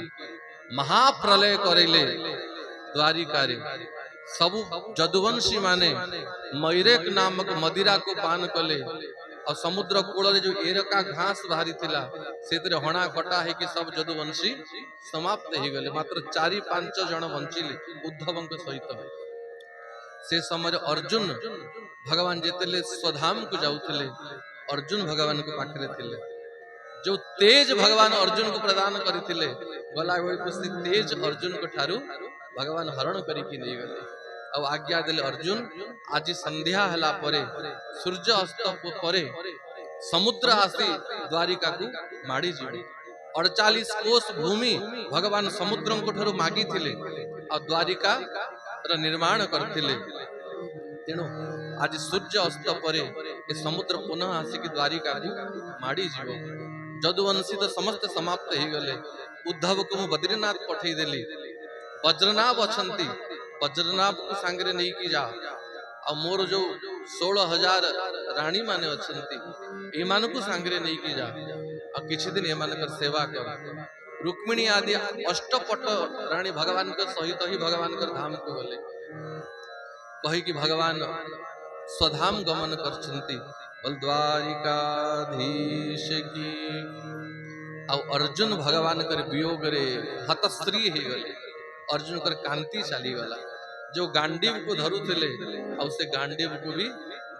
महाप्रलय करेले द्वारिका रे सबु जदुवंशी माने मैरेक नामक मदिरा को पान कले और समुद्र कूल रे जो एरका घास बाहरी थिला सेतरे हणा कटा है कि सब जदुवंशी समाप्त हो गले मात्र 4-5 जन बंचिले उद्धवंक सहित से समय अर्जुन भगवान जेतेले स्वधाम को जाउथिले अर्जुन भगवान को पाखरे थिले जो तेज भगवान अर्जुन को प्रदान करथिले गला बेल को से तेज अर्जुन को ठारू भगवान हरण करिकी नहीं गले अब आज्ञा देले अर्जुन आज संध्या हला परे सूर्य अस्त परे समुद्र आसी द्वारिका को माड़ी जीवे 48 कोस भूमि भगवान समुद्र को ठारू मागी थिले और द्वारिका रा निर्माण करथिले तेणु आज सूर्य अस्त परे ए समुद्र पुनः आसिक द्वारिका को माड़ी जीव जदुवंशी तो समस्त समाप्त हो गले उद्धव को मु बद्रीनाथ पठेई देली वज्रनाभ अछंती वज्रनाभ को सांगरे नहीं की जा आ मोर जो 16,000 रानी माने अछंती एमान को सांगरे नहीं की जा आ किछि दिन एमान कर सेवा कर रुक्मिणी आदि अष्टपट रानी भगवान के सहित ही भगवान कर धाम को गले कही कि भगवान स्वधाम गमन करछंती बल द्वारिकाधीश की आ अर्जुन भगवान कर वियोग रे हतश्री हे गले अर्जुन कर कांति चली गला जो गांडीव को धरुथिले और से गांडीव को भी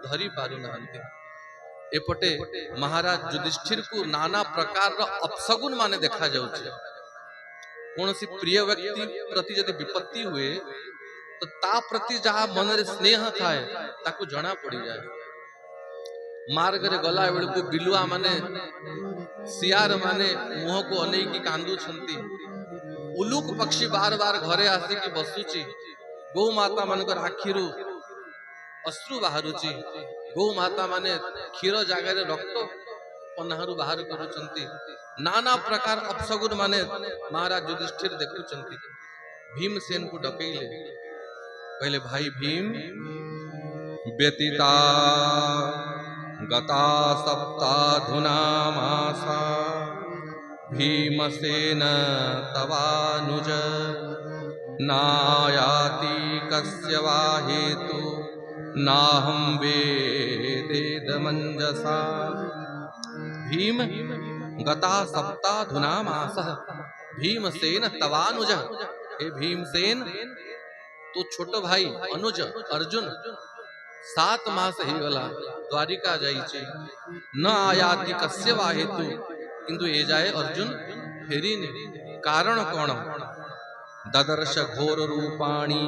धरी पारु नांती एपटे महाराज युधिष्ठिर को नाना प्रकार रो अपसगुन माने देखा जाउछे कौन सी प्रिय व्यक्ति प्रति यदि विपत्ति हुए तो ता प्रति जहा मन रे स्नेह थाए ताको जणा पड़ी जाए मार्ग रे गला बेल को बिलुआ माने सियार माने मुह को अनेकी कांदू छंती उलुक पक्षी बार बार घरे आसिकी बसुची गौ माता मानकर आखिरु अश्रु बाहरुची गौ माता माने क्षीर जागारे रक्त पन्हारु बाहर करूचंती नाना प्रकार अपसगुन माने महाराज युधिष्ठिर देखुचंती भीमसेन को डकैले कहले भाई भीम व्यतीता गता सप्ताधुना मासा भीमसेन तवानुज नायाति कस्य वा हेतु नाहं वेदेदमंजसा भीम गता सप्ताधुना मासः भीमसेन तवानुज हे भीमसेन तो छोटो भाई अनुज अर्जुन 7 मास ही गला द्वारिका जाइछे न आयाति कस्य वा हेतु किंतु ए जाए अर्जुन फेरी नहीं कारण कौन ददर्श घोर रूपाणी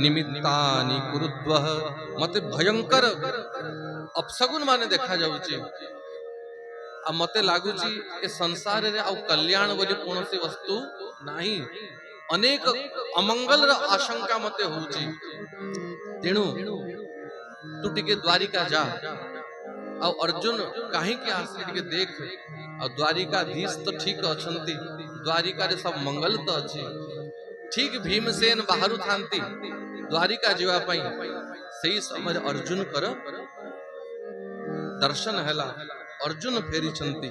निमित्तानि कुरुद्वः मते भयंकर अपसगुन माने देखा जाउची आ मते लागुची ए संसार रे आ कल्याण बोली कोनोसी वस्तु नाही अनेक अमंगल र आशंका मते होउची तेणु तू टिके द्वारिका जा आ अर्जुन कहीं के आसे टिके देख आ द्वारिकाधीश तो ठीक अछंती द्वारिका रे सब मंगल तो अछि ठीक भीमसेन बाहरु थांती द्वारिका जीवा पई सही समय अर्जुन कर दर्शन हैला अर्जुन फेरी छंती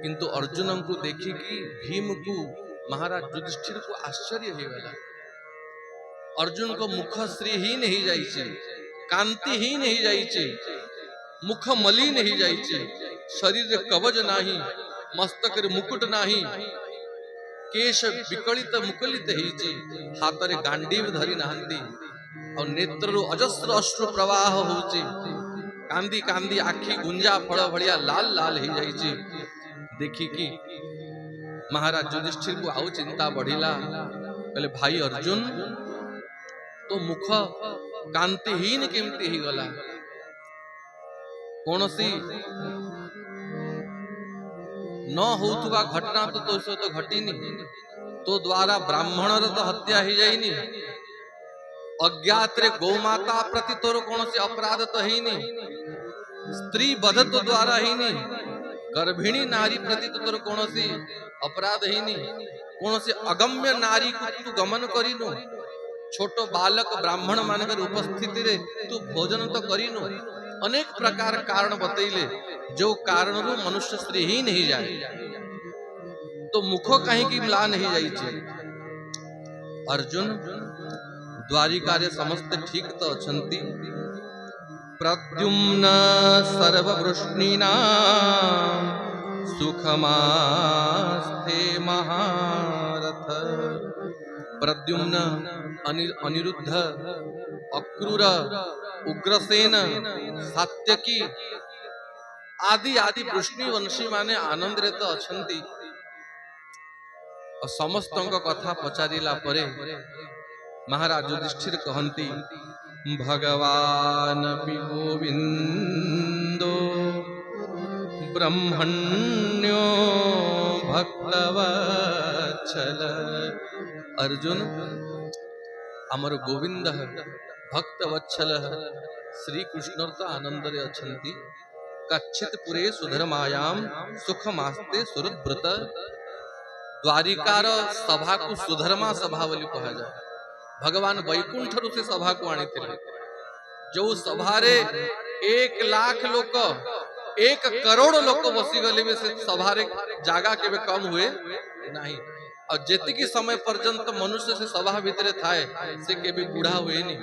किंतु अर्जुन को देखी कि भीम को महाराज युधिष्ठिर को आश्चर्य हो गला। अर्जुन को मुख श्री ही नहीं जाइए, कांति ही नहीं जाइए, मुख मलिन ही जाइए, शरीर कवच नाही, मस्तक मुकुट नाही, केश विकलित मुकलित होइछि, हाथ रे गांडीव धरी नाहंती और नेत्रु अजस्र अश्रु प्रवाह होउछि, कांदी कांदी आखि गुंजा फल भलिया लाल लाल हो जाइछि। देखि कि महाराज युधिष्ठिर को आउ चिंता बढ़िला। कहले भाई अर्जुन तो मुख कांतिहीन केमती ही गला, कौनसी न होउथुवा घटना तो सहित घटीनी, तो द्वारा ब्राह्मणर तो हत्या ही जाइनी, अज्ञात रे गौमाता प्रति तोर कौनसी अपराध तो हैनी, स्त्री बध तो द्वारा हैनी, गर्भिणी नारी प्रति तो तोर कौनसी अपराध हैनी, कौनसी अगम्य नारी को तू गमन करिनु, छोट बालक ब्राह्मण मानकर उपस्थिति रे तू भोजन तो करिनु, अनेक प्रकार कारण बतैले, जो कारण रू मनुष्य श्रीहीन ही जाए, तो मुखो कहीं की म्लान ही जाइए। अर्जुन द्वारिका रे समस्त ठीक तो अछंती, प्रद्युम्न सर्ववृष्णीना सुखमास्ते महारथ। प्रद्युम्न, अनिरुद्ध, अक्रूर, उग्रसेन, सात्यकी आदि आदि वृष्णि वंशी माने आनंद रे तो अछंती। और समस्तों कथा पचारिला परे महाराज युधिष्ठिर कहंती, भगवान अपि गोविंदो ब्रह्मण्यो भक्तवत्सल। अर्जुन अमर गोविंद भक्तवत्सल श्री कृष्ण तो आनंद रे अछंती। कच्छित पुरे सुधर्मायाम सुखमास्ते सुहृद्व्रत। द्वारिकार सभा को सुधर्मा सभा बोली कहा जाए। भगवान वैकुंठ रू से सभा को आनी थे, जो सभा रे 1 लाख लोक 1 करोड़ लोक बसीगले में से सभा रे जागा केबे कम हुए नहीं। और जेतिकी समय पर्यंत मनुष्य से सभा भितरे थाए से केबे बूढ़ा हुए नहीं,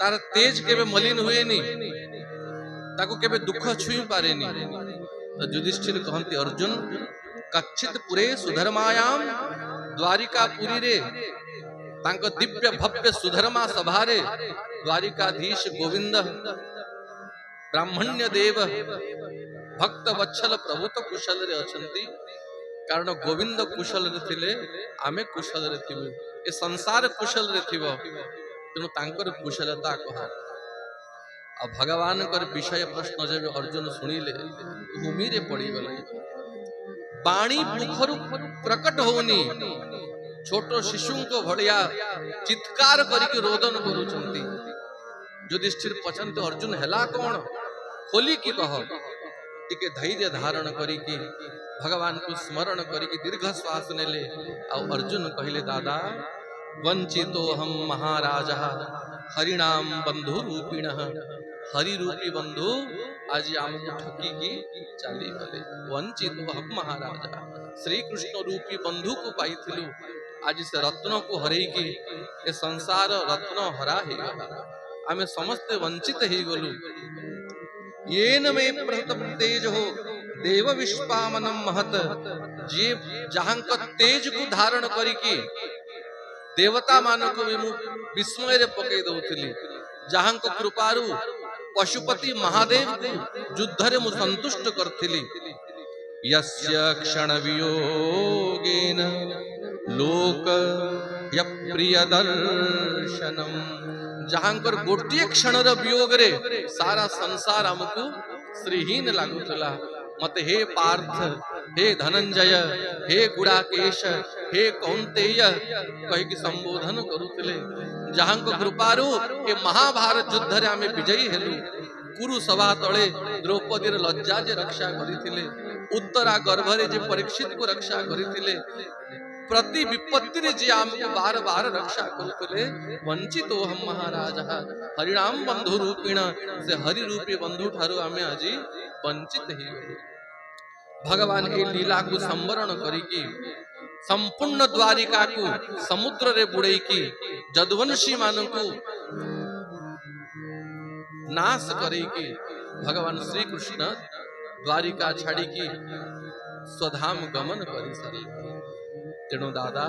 तार तेज केबे मलिन हुए नहीं, ताको केबे दुख छुई पारे नहीं। तो युधिष्ठिर कहंती, अर्जुन कच्छित पुरे सुधर्मायाम, द्वारिका पुरी रे तांको दिव्य भव्य सुधर्मा सभा रे द्वारिकाधीश गोविंद ब्राह्मण्य देव भक्त वत्सल प्रभु तो कुशल रे अछंती। कारण गोविंद कुशल रे थिले, आमे कुशल रे थिबु, ए संसार कुशल रे थिबो, तेनु तांकर कुशलता कहा। अब भगवान कर विषय प्रश्न जब अर्जुन सुनिले भूमि रे पड़ी गले, बाणी मुखरु प्रकट होनी, छोटो शिशु को भड़िया चित्कार करके रोदन करुचंती। युधिष्ठिर पचंत अर्जुन हेला कौन, खोली की कह। टिके धैर्य धारण करिकी भगवान को स्मरण करिकी दीर्घ श्वास नेले। और अर्जुन कहले, दादा वंचितो हम महाराज हरिणाम बंधु रूपिणः। हरि रूपी बंधु आज आमको ठकी की चली गले। वंचितो हम महाराज, श्री कृष्ण रूपी बंधु को पाइथिलु, आज से रत्न को हरई की ए संसार रत्न हरा ही गला, आमे समस्त वंचित ही गलु। येन मे प्रहतम तेज हो देव विश्वामनम महत। जे जहां का तेज को धारण करिकी देवता मान को विस्मय रे पकई दउथिली, जहां को कृपारु पशुपति महादेव को युद्ध रे मु संतुष्ट करथिली। यस्य क्षण वियोगेन लोक यप्रिय दर्शनम। जहां कर गोटिए क्षण रे वियोग रे सारा संसार हमको श्रीहीन लागुथला। मत हे पार्थ, हे धनंजय, हे गुड़ाकेश, हे कौंतेय कह की संबोधन करुथिले। जहां को कृपारु ए महाभारत युद्ध रे आमे विजयी हेलु। कुरु सभा तले द्रौपदी लज्जा जे रक्षा करिथिले, उत्तरा गर्भरे जे परीक्षित को रक्षा करिथिले, प्रति विपत्ति रे जे आमको बार बार रक्षा करुथिले। वंचितो हम महाराज हरिणाम बंधु रूपिण। से हरि रूपी बंधु ठारू आमे आजी वंचित ही। भगवान ए लीला को संवरण करिकी संपूर्ण द्वारिका को समुद्र रे बुड़े की जदुवंशी मान को नाश करे की भगवान श्री कृष्ण द्वारिका छाड़ी की स्वधाम गमन करी सारे। तेणु दादा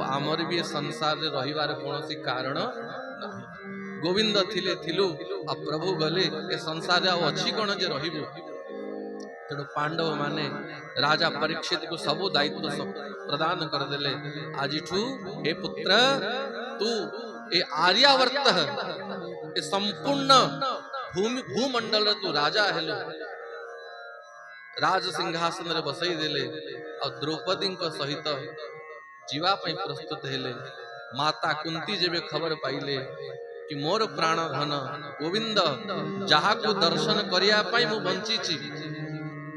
आमर भी संसार रे रहिबार कोनोसी कारण नाही। गोविंद थिले थिलु आ प्रभु गले ए संसार रे अछि कोन जे रहिबो। तेणु पांडव माने राजा परीक्षित को सबु दायित्व सब प्रदान कर देले। आजिठू हे पुत्र तू ए आर्यावर्त ए संपूर्ण भूमंडल तू राजा हेलो। राज सिंहासन रे बसई देले और द्रौपदी सहित जीवा पई प्रस्तुत हेले। माता कुंती जेबे खबर पाइले कि मोर प्राण धन गोविंद जहा को दर्शन करिया पई मु बंची छि।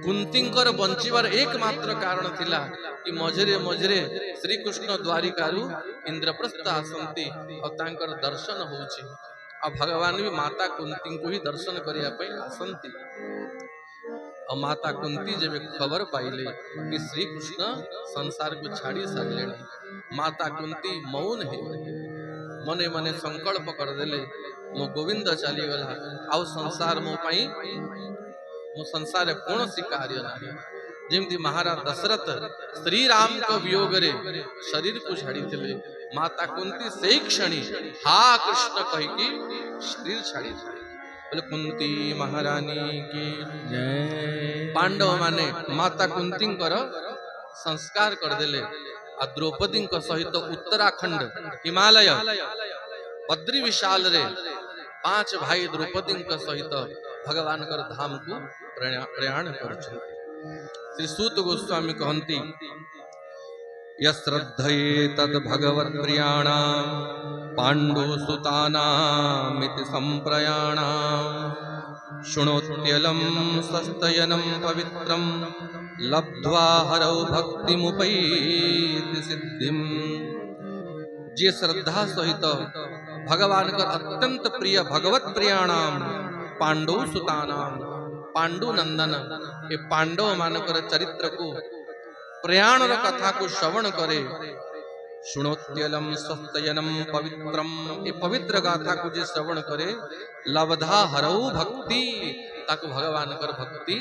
कुंतींकर बंचिबार एकमात्र कारण थिला कि मझरे मझरे श्री कृष्ण द्वारिकारु इंद्रप्रस्थ आसंती और तांकर दर्शन होउछि। आ भगवान भी माता कुंती को ही दर्शन करिया पई आसंती। और माता कुंती जब खबर पाइले कि श्री कृष्ण संसार को छाड़ी सारे, माता कुंती मौन है मने मने संकल्प कर देले मो गोविंद चली गला आउ संसार मो पाई मो संसार कौन सी कार्य नहीं। जेमती महाराज दशरथ श्री राम को वियोग रे शरीर को छाड़ी थे, माता कुंती से क्षणी हा कृष्ण कही की शरीर छाड़ी थे। बोले कुंती महारानी की जय। पांडव माने माता कुंती संस्कार कर देले। आ द्रौपदी सहित उत्तराखंड हिमालय बद्री विशाल रे 5 भाई द्रौपदी सहित भगवान कर धाम को प्रयाण कर। श्री सूत गोस्वामी कहती यश्रद्धये तद भगवत् प्रियाणां पाण्डुसुतानामिति संप्रयाणां शृणोत्यलं सस्तयनं पवित्रं लब्ध्वा हरौ भक्तिमुपैति सिद्धिम्। जे श्रद्धा सहित भगवान का अत्यंत प्रिय भगवत प्रियाणां पाण्डुसुतानां पांडु नंदन ए पांडव मानकर चरित्र को प्रयाण कथा को श्रवण करे। शुणोत्यलम सत्ययनम पवित्रम ए पवित्र गाथा को जे श्रवण करे लब्धा हरऊ भक्ति ताको भगवान कर भक्ति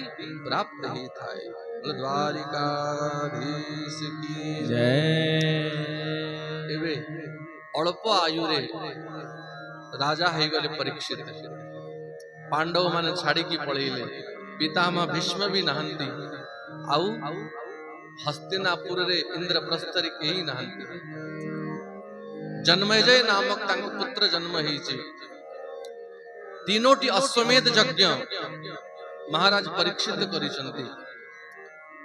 प्राप्त ही थाए। द्वारिकाधीश की जय। एवे अल्प आयु रे राजा है गले परीक्षित। पांडव माने छाड़ी की पळेले, पितामह भीष्म भी नहंती आउ हस्तिनापुर रे इंद्रप्रस्थ रे केही नहंती। जन्मेजय नामक तांक पुत्र जन्म हेछि। तीनोटी अश्वमेध यज्ञ महाराज परीक्षित करिसंती।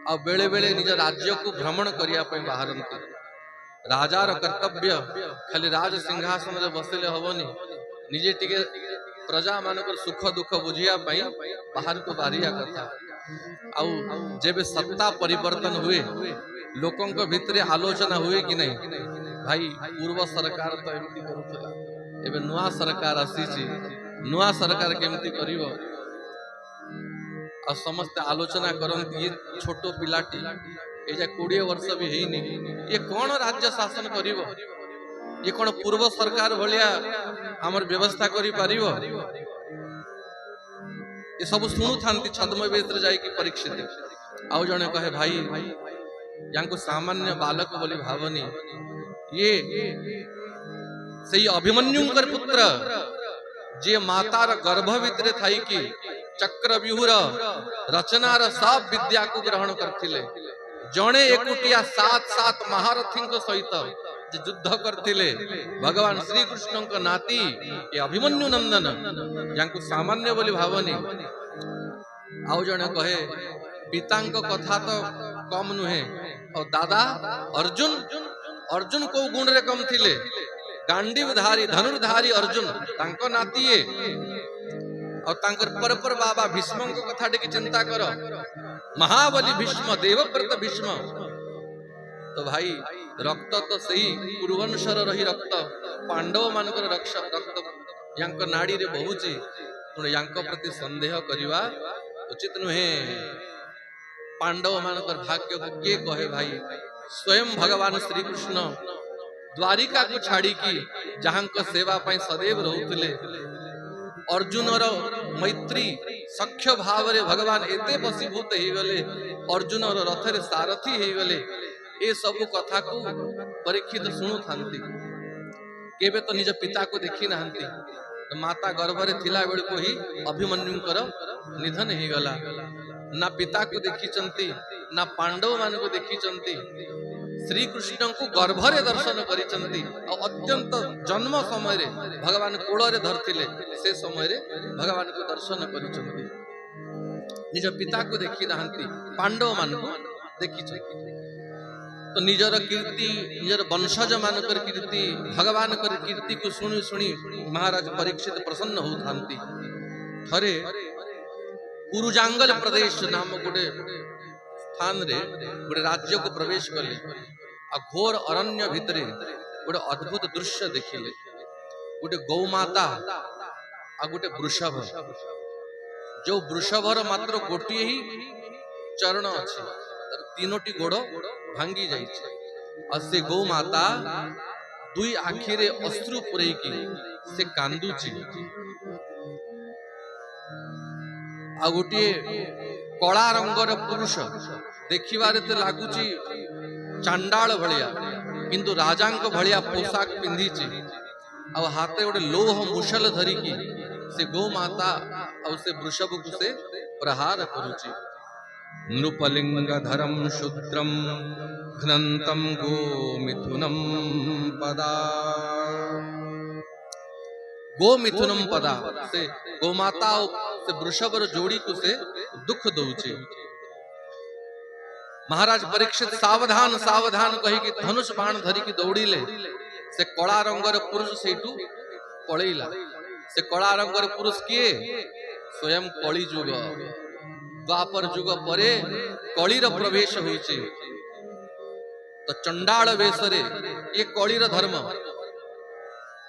आ बेले बेले निज राज्य को भ्रमण करिया पय बाहरंती। राजार कर्तव्य खाली राज सिंहासन रे बसिले हबनी, निजे टिके प्रजा मानकर सुख दुख बुझिया पई बाहर को बारिया कथा। आउ जेबे सत्ता परिवर्तन हुए लोकों को भितरे आलोचना हुए कि नहीं भाई पूर्व सरकार तो एमती करूथला, एबे नुआ सरकार आसीची, नुआ सरकार केमती करिवो। आ समस्त आलोचना करन ये छोटो पिलाटी ए जे 20 वर्ष भी हेनी ये कौन राज्य शासन करिवो, ये कौन पूर्व सरकार भलिया हमर व्यवस्था करि पारिवो। ये सब सुनु थांती छद्म वेत्र जाई की परीक्षित। आउ जने कहे भाई यांको सामान्य बालक बोली भावनी, ये सही अभिमन्युंकर पुत्र जे मातार गर्भ भितरे थाई की चक्रव्यूहर रचनार सब विद्या को ग्रहण करथिले। जणे एकुटिया 7 महारथी सहित जे युद्ध करथिले भगवान श्री कृष्ण को नाती ये अभिमन्यु नंदन यांको सामान्य बोली भावनी। आउ जणे कहे पितांक कथा तो कम नुहे और दादा अर्जुन अर्जुन को गुण रे कम थिले। गांडीवधारी धनुर्धारी अर्जुन तांको नातीए और तांकर परपर बाबा भीष्म को कथा टिके चिंता करो। महाबली भीष्म देवव्रत भीष्म तो भाई रक्त तो सही पूर्वंशर रही रक्त पांडव मानकर रक्त यांक नाड़ी रे बहुची, तुण यांक प्रति संदेह करिवा उचित नुहे। पांडव मानकर भाग्य को के कहे भाई स्वयं भगवान श्री कृष्ण द्वारिका को छाड़ी की जहां को सेवा पाई सदैव रहउथिले अर्जुन रो मैत्री सख्य भाव रे भगवान एते बसीभूत हो गले अर्जुन रो रथ रे सारथी हो गले ए सब कथा को परीक्षित शुणु थांती केबे तो निज पिता को देखी नाहंती तो माता गर्भ रे थिला बेल को ही अभिमन्युकर निधन हो गला ना पिता को देखी चंती ना पांडव मान को देखी चंती श्री कृष्ण को गर्भरे दर्शन करिचंती अत्यंत जन्म समय रे भगवान कोल रे धरथिले से समय रे भगवान को दर्शन करिचंती निज पिता को देखी नाहंती पांडव मान को देखी तो निजर कीर्ति निजर वंशज मानकर कीर्ति भगवान कर कीर्ति को सुनी सुनी महाराज परीक्षित प्रसन्न होथांती थरे कुरुजांगल प्रदेश नाम गोटे स्थान रे गोटे राज्य को प्रवेश कले आ घोर अरण्य भितरे गोटे अद्भुत दृश्य देखिले गोटे गौमाता आ गोटे वृषभ जो वृषभर मात्र गोटे ही चरण अछि तीनोटी गोड़ भांगी जाइछे और से गौमाता दुई आखि रे अश्रु पुरैकी से कांदुची आ गोटे कला रंगर पुरुष देखिबारे तो लागुची चांडाल भलिया किंतु राजांक भलिया पोशाक पिंधिची आ हाथे गोटे लोह मुशल धरिकी से गौमाता और से वृषभ को से प्रहार करुची नृपलिंगधरम शूद्रम घ्नन्तं गोमिथुनं पदा गोमिथुनं पदा से गोमाता से वृषभ जोड़ी को से दुख दौचे महाराज परीक्षित सावधान सावधान कही कि धनुष बाण धरी की दौड़ी ले से कला रंगर पुरुष सेठू पलैला से कला रंगर पुरुष किए स्वयं कली जुग द्वापर जुग परे कलीर प्रवेश होइछे तो चंडाल वेशरे ये कलीर धर्म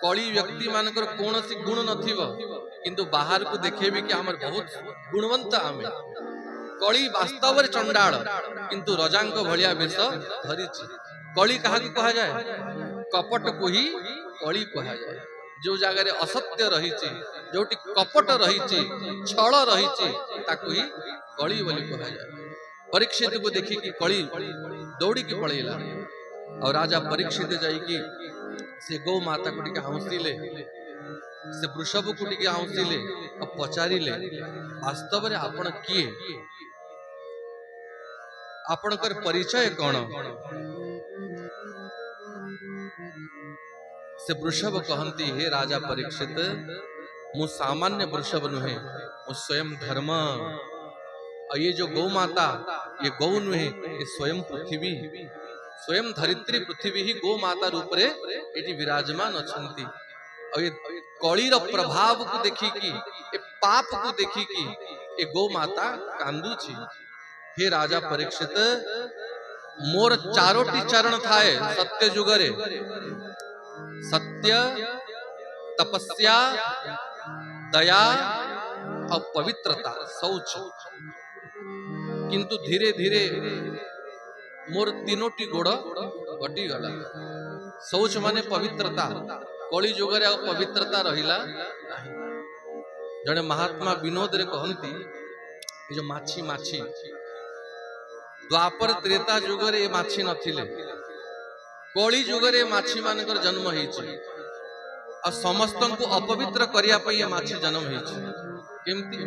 कली व्यक्ति मानकर कौन सी गुण नथिबो किंतु बाहर को देखेबी कि हमर बहुत गुणवंत आमे कली वास्तव रे चंडाल किंतु रजांक भलिया वेश धरिछि कली काहा को कहा जाए कपट को ही कली कहा जाए जो जगह असत्य रही जोटी कपट रही छल रही ताकू ही कली बोली कहा जाए परीक्षित को देखी कि कली दौड़ी की पड़ेला और राजा परीक्षित जाइकी से गौ माता को टिके हौसिले से वृषभ को टिके हौसिले और पचारिले वास्तव रे आपण किए आपणकर परिचय कौन से वृषभ कहती हे राजा परीक्षित मु सामान्य वृषभ नुहे मु स्वयं धर्म और ये जो गौ माता ये गौ नुहे ये स्वयं पृथ्वी स्वयं धरित्री पृथ्वी ही गौ माता रूप रे एटी विराजमान अछंती और ये कलीर प्रभाव को देखी की ये पाप को देखी की ये गौ माता कांदुची हे राजा परीक्षित मोर चारोटी चरण थाए सत्य जुगरे सत्य तपस्या दया और पवित्रता शौच किंतु धीरे धीरे मोर तीनोटी गोड़ कटी गला शौच माने पवित्रता कली जुगरे और पवित्रता रहिला जड़े महात्मा विनोद रे कहंती ये जो माछी माछी द्वापर त्रेता जुगरे ये माछी नथिले कली जुगरे माछी मानकर जन्म होइछि और समस्त को अपवित्र करिया पई ये माछी जन्म होइछि केमती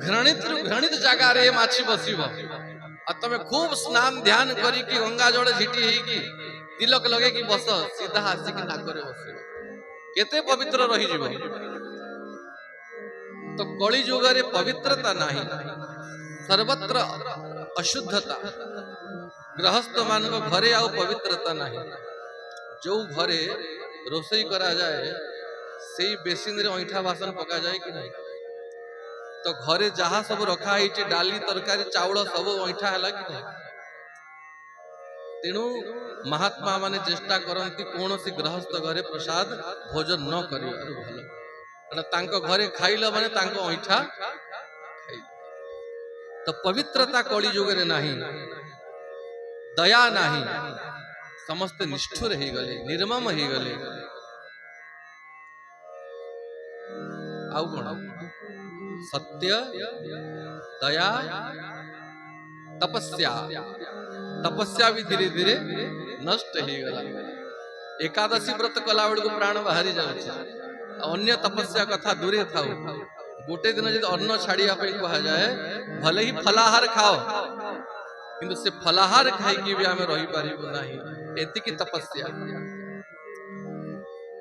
घृणित जगह रे माछी बसिबो आ तमे खूब स्नान ध्यान करी कि गंगा जल झिटी हेई कि तिलक लगे कि बस सीधा आसी कि नाकरे बसिबो केते पवित्र रही जीवो तो कली जुगरे पवित्रता नाही सर्वत्र अशुद्धता गृहस्थ मान घरे आउ पवित्रता नहीं जो घरे रोसई करा जाए से बेसिन रे ऐठा बासन पका जाए कि नहीं तो घरे जहाँ सब रखा है डाली तरकारी चाउल सब ऐठा है कि नहीं तेणु महात्मा माने चेष्टा करती कौन सी गृहस्थ घरे प्रसाद भोजन न कर तांको घरे खाइल माने तांको ऐठा तो पवित्रता कली जुगरे नहीं दया नाही समस्त निष्ठुर हो गले निर्मम हो गले आउ कौन सत्य दया तपस्या तपस्या भी धीरे धीरे नष्ट हो गला एकादशी व्रत कला बेलू प्राण बाहरी जाऊँ अन्य तपस्या कथा दूरे था गोटे दिन जब अन्न छाड़िया कह जाए भले ही फलाहार खाओ किंतु से फलाहार खाई भी आम रही पारिबु नाही एतिकी तपस्या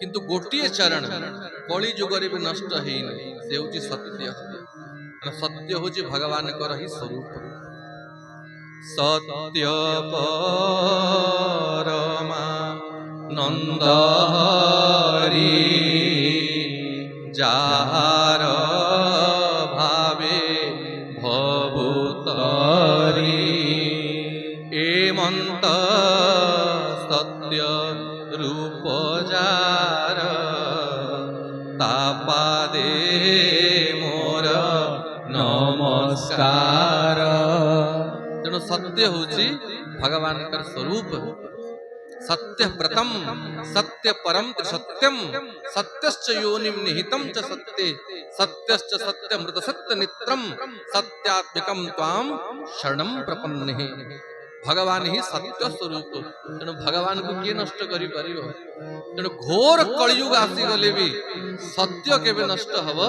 किंतु गोटे चरण कली जुगरे भी नष्ट होनी से हूँ सत्य सत्य हूँ भगवान ही स्वरूप सत्य परमा नंद हरि जार भावे भवुतरी एमंत सत्य रूप जार तापादे मोर नमस्कार तेणु सत्य हूँ भगवान का स्वरूप सत्य प्रथम सत्य परम सत्यम सत्यश्च योनिम निहितम च सत्ये सत्यश्च सत्यमृत सत्य नित्रम सत्यात्मकम त्वाम शरणम प्रपन्ने भगवान ही सत्य स्वरूप तेणु भगवान को किए नष्ट करि परिबो तेणु घोर कलियुग आसी गले भी सत्य केबे नष्ट हबो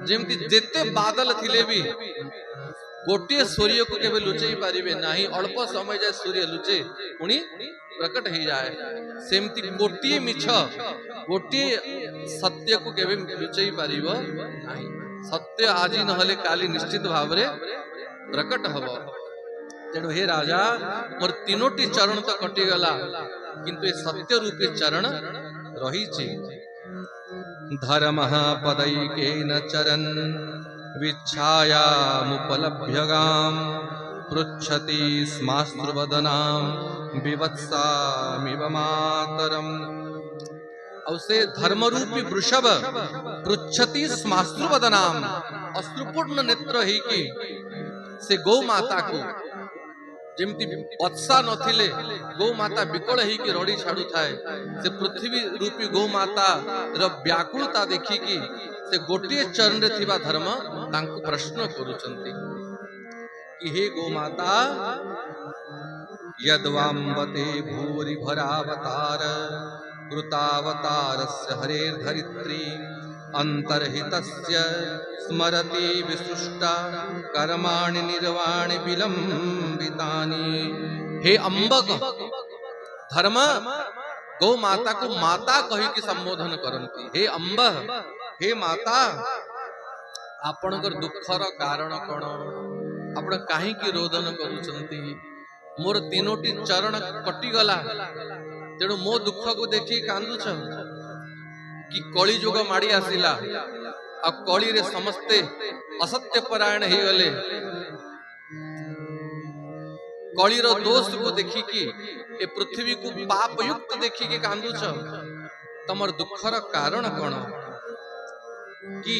जेमति जेते बादल थिले भी गोटे सूर्य को केबे लुचई पारिबे नाही अल्प समय जाय सूर्य लुचे पुणी प्रकट हो जाए सेमती गोटे मिछ गोटे सत्य को केबे लुचई पारिबो नाही सत्य आज नहले काली निश्चित भाव रे प्रकट हबो तेणु हे राजा मोर तीनोटी चरण तो कटिगला किंतु ये सत्य रूपी चरण रही धर्म पदैकेन चरन् विच्छायामुपलभ्यगाम पृच्छति स्माश्रुवदनां विवत्सामिव मातरम् औसे धर्मरूपी वृषभ पृच्छति स्माश्रुवदनां अश्रुपूर्ण नेत्र ही की से गौ माता को जेमती बत्सा नथिले गौ माता विकल ही की रड़ी छाड़ू थाए से पृथ्वी रूपी गौ माता र व्याकुलता देखी की से गोटे चरण रे थिबा धर्म तांको प्रश्न करूचंती कि हे गौ माता यद्वाम्बते भूरि भरावतार कृतावतारस्य हरेर् धरित्री अंतर्हितस्य स्मरति विसृष्टा कर्माणि निर्वाणि विलंबितानि हे अंबक धर्म गौ माता को माता कही की संबोधन करती हे अंब हे माता आपणकर दुखर कारण कौन आपण काहे की रोदन करूचंती मोर तीनोटी चरण कटिगला तेणु मो दुख को देखी कांदुछ कि कली जुग माड़ी आसिला आ कली रे समस्ते असत्य परायण ही गले कली रो दोष को देखी कि ए पृथ्वी को पाप युक्त देखी के कांदुछ तमर दुखर कारण कौन कि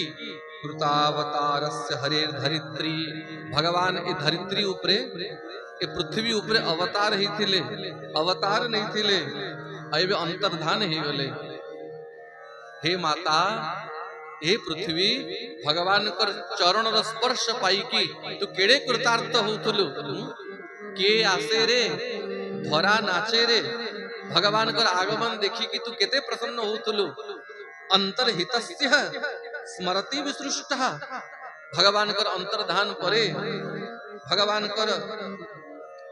कृतावतारस्य हरेर् धरित्री भगवान ए धरित्री उपरे ए पृथ्वी उपरे अवतार ही थिले अवतार नहीं थिले अबे अंतर्धान ही गले हे माता हे पृथ्वी भगवान कर चरण र स्पर्श पाई की तू केड़े कृतार्थ होतलु के आसे रे धरा नाचे रे भगवान कर आगमन देखी कि तू केते प्रसन्न होतलु अंतर्हितस्य स्मरति विसृष्टः भगवान कर अंतर्धान परे भगवान कर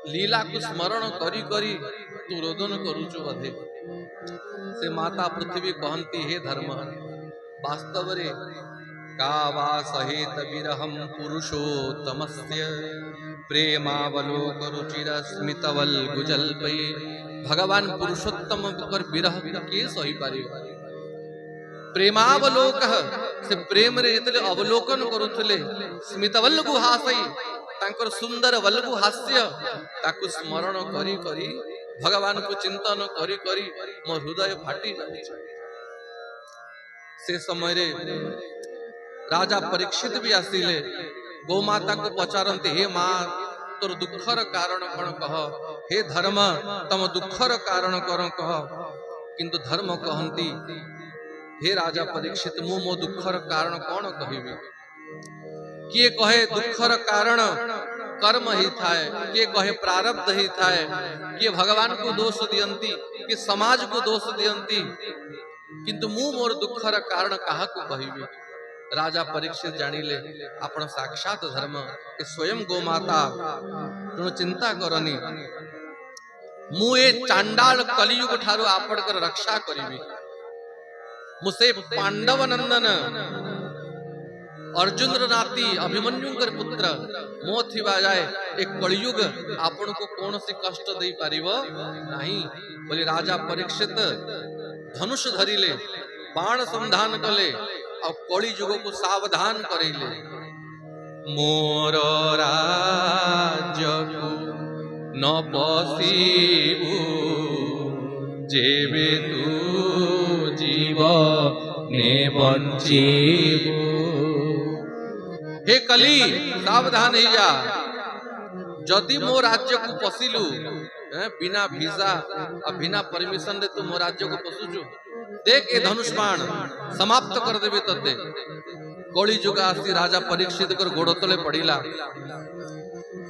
लीला को स्मरण करी करी तू रोदन करूचु बधे से माता पृथ्वी कहती हे धर्म वास्तव रे का वा सहेत विरहम पुरुषोत्तमस्य प्रेमावलोक रुचिर स्मितवल गुजल्पै भगवान पुरुषोत्तम कर विरह के सही पारिबो प्रेमावलोक से प्रेम रे इतले अवलोकन करुथले स्मितवल गुहासई तांकर सुंदर वल्गु हास्य ताकु स्मरण करी करी भगवान को चिंतन करी करी मो हृदय फाटी जाए से समय रे राजा परीक्षित भी आसिले गौ माता को पचारते हे माँ तोर दुखर कारण कौन कह, हे धर्म तम दुखर कारण कौन कह। किंतु धर्म कहती, हे राजा परीक्षित मु मो दुखर कारण कौन कहबी। किए कहे दुखर कारण कर्म ही थाए, किए कहे प्रारब्ध ही थाए, किए भगवान को दोष दियंती, किए समाज को दोष दियंती, किंतु मु मोर दुखर कारण कहा को कहबी। राजा परीक्षित जानिले आपण साक्षात धर्म ए स्वयं गोमाता, तेणु चिंता करनी मु ए चांडाल कलियुग ठारू आपणकर रक्षा करिबी। मुसे पांडव नंदन अर्जुन नाती अभिमन्युंकर पुत्र मो थिबा जाए एक कलियुग आपण को कौन सी कष्ट दे पारिबो नहीं बोली। राजा परीक्षित धनुष धरिले, बाण संधान कले और कली युग को सावधान करेले। मोर राज्य को न पसीबू जेबे तू जीव ने बंचीबू। हे कली सावधान ही जा, जदि मो राज्य को पशिलु बिना वीजा और बिना परमिशन दे तू मो राज्य को पशुचु, देख ए धनुष बाण समाप्त कर देबे तते। कली जुग आसी राजा परीक्षित कर गोड़ तले पड़िला।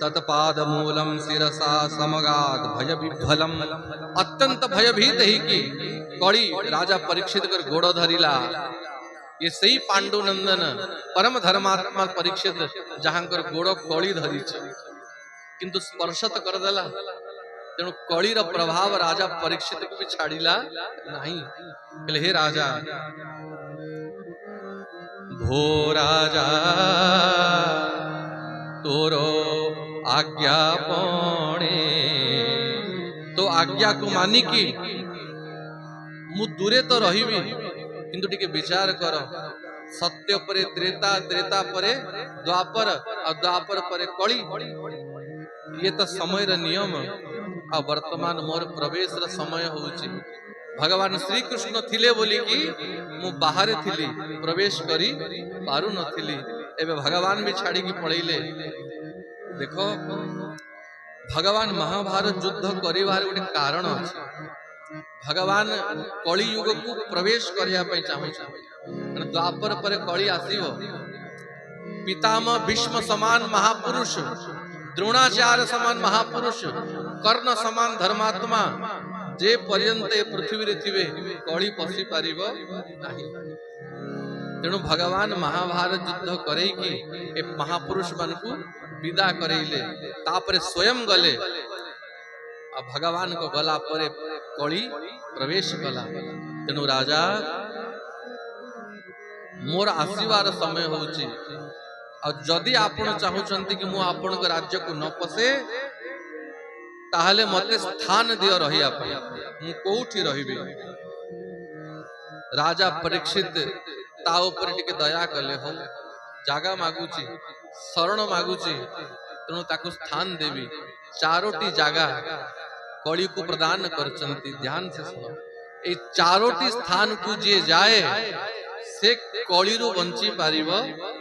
तत्पाद मूलम शिरसा समगाद भय विह्वलम। अत्यंत भयभीत ही की कली राजा परीक्षित कर गोड़ धरिला। ये सही पांडुनंदन परम धर्मात्मा परीक्षित जहांकर गोड़ कली धरी किंतु स्पर्श तो कर देला, तेणु कलीर प्रभाव राजा परीक्षित को भी छाड़िला नहीं। कहले हे राजा, भो राजा तोरो आज्ञा पणे, तो आज्ञा को मानी कि मु दूरे तो रहिबी, किंतु टिके विचार कर। सत्य परे त्रेता, त्रेता परे द्वापर और द्वापर परे कली, ये तो समय र नियम। आ वर्तमान मोर प्रवेश र समय होउची। भगवान श्री कृष्ण थिले बोली कि मु बाहर थिली, प्रवेश करी पारु नथिली। एबे भगवान भी छाड़ी की पड़ैले। देखो भगवान महाभारत युद्ध करिवार गोटे कारण अछि। भगवान कली युग को प्रवेश करिया पई चाहू। द्वापर पर कली आसीबो। पितामह भीष्म समान महापुरुष, द्रोणाचार्य समान महापुरुष, कर्ण समान धर्मात्मा जे पर्यंत पृथ्वी रे थिबे कली पसी पारिबो नाही। तेणु भगवान महाभारत युद्ध करई कि ए महापुरुष मान को विदा करैले, तापरे स्वयं गले। आ भगवान को गला परे कली प्रवेश कला। तेणु राजा मोर आशीर्वाद समय होउची, और जदि आपण चाहूचंती कि मु आपण को राज्य को न पसे, ताहले मते स्थान दियो रहिया पई, मु कोठी रहिबी। राजा परीक्षित ता ऊपर टिके दया कले, हो जागा मागुची, शरण मागुची, तेणु ताकु स्थान देवी। चारोटी जागा कली को प्रदान करचंती। ध्यान से सुनो, ए चारोटी स्थान को जे जाए से कलिरु बंची पारिबो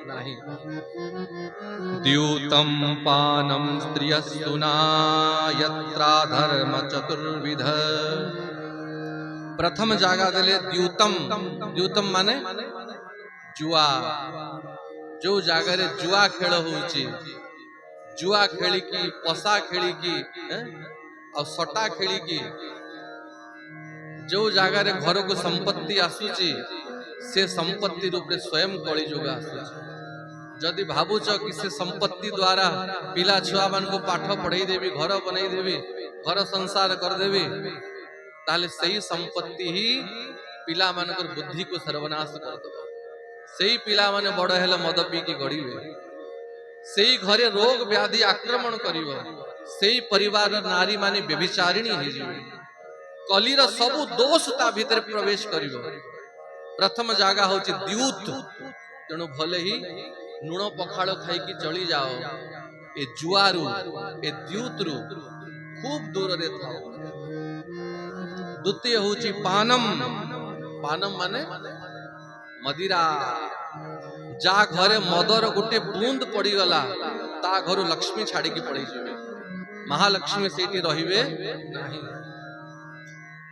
नाही। द्यूतम पानम स्त्रियस्तुना यत्रा धर्म चतुर्विध। प्रथम जागा देले द्यूतम। द्यूतम माने जुआ। जो जागा रे जुआ खेल होउची, जुआ खेली की, पसा खेली की और सटा खेली की, जो जगार घर को संपत्ति आसुची से संपत्ति रूप में स्वयं कली जुग आसुची। जदि भावुच कि से संपत्ति द्वारा पिला छुआ मान को पाठ पढ़ाई देवी, घर बनई देवी, घर संसार कर देवी, ताले सही संपत्ति ही पिला मानकर बुद्धि को सर्वनाश कर दो। सही पिला माने बड़ हेले मद पी की गड़ीबे, सही घरे रोग व्याधि आक्रमण करिवो, सही परिवार नारी माने व्यभिचारिणी हो जिवे। कलीर सबु दोष ता भीतर प्रवेश करिवो। प्रथम जागा होची द्यूत। तेणु भले ही लुण पखाड़ खाई की चली जाओ, ए जुआरु ए द्यूतरु खूब दूर रे थाओ। द्वितीय होची पानम। पानम माने मदिरा। जा घरे मदर गोटे बूंद पड़ी गला, ता घर लक्ष्मी छाड़ी की पड़ी जाए। महालक्ष्मी सेठी रहिबे नाही।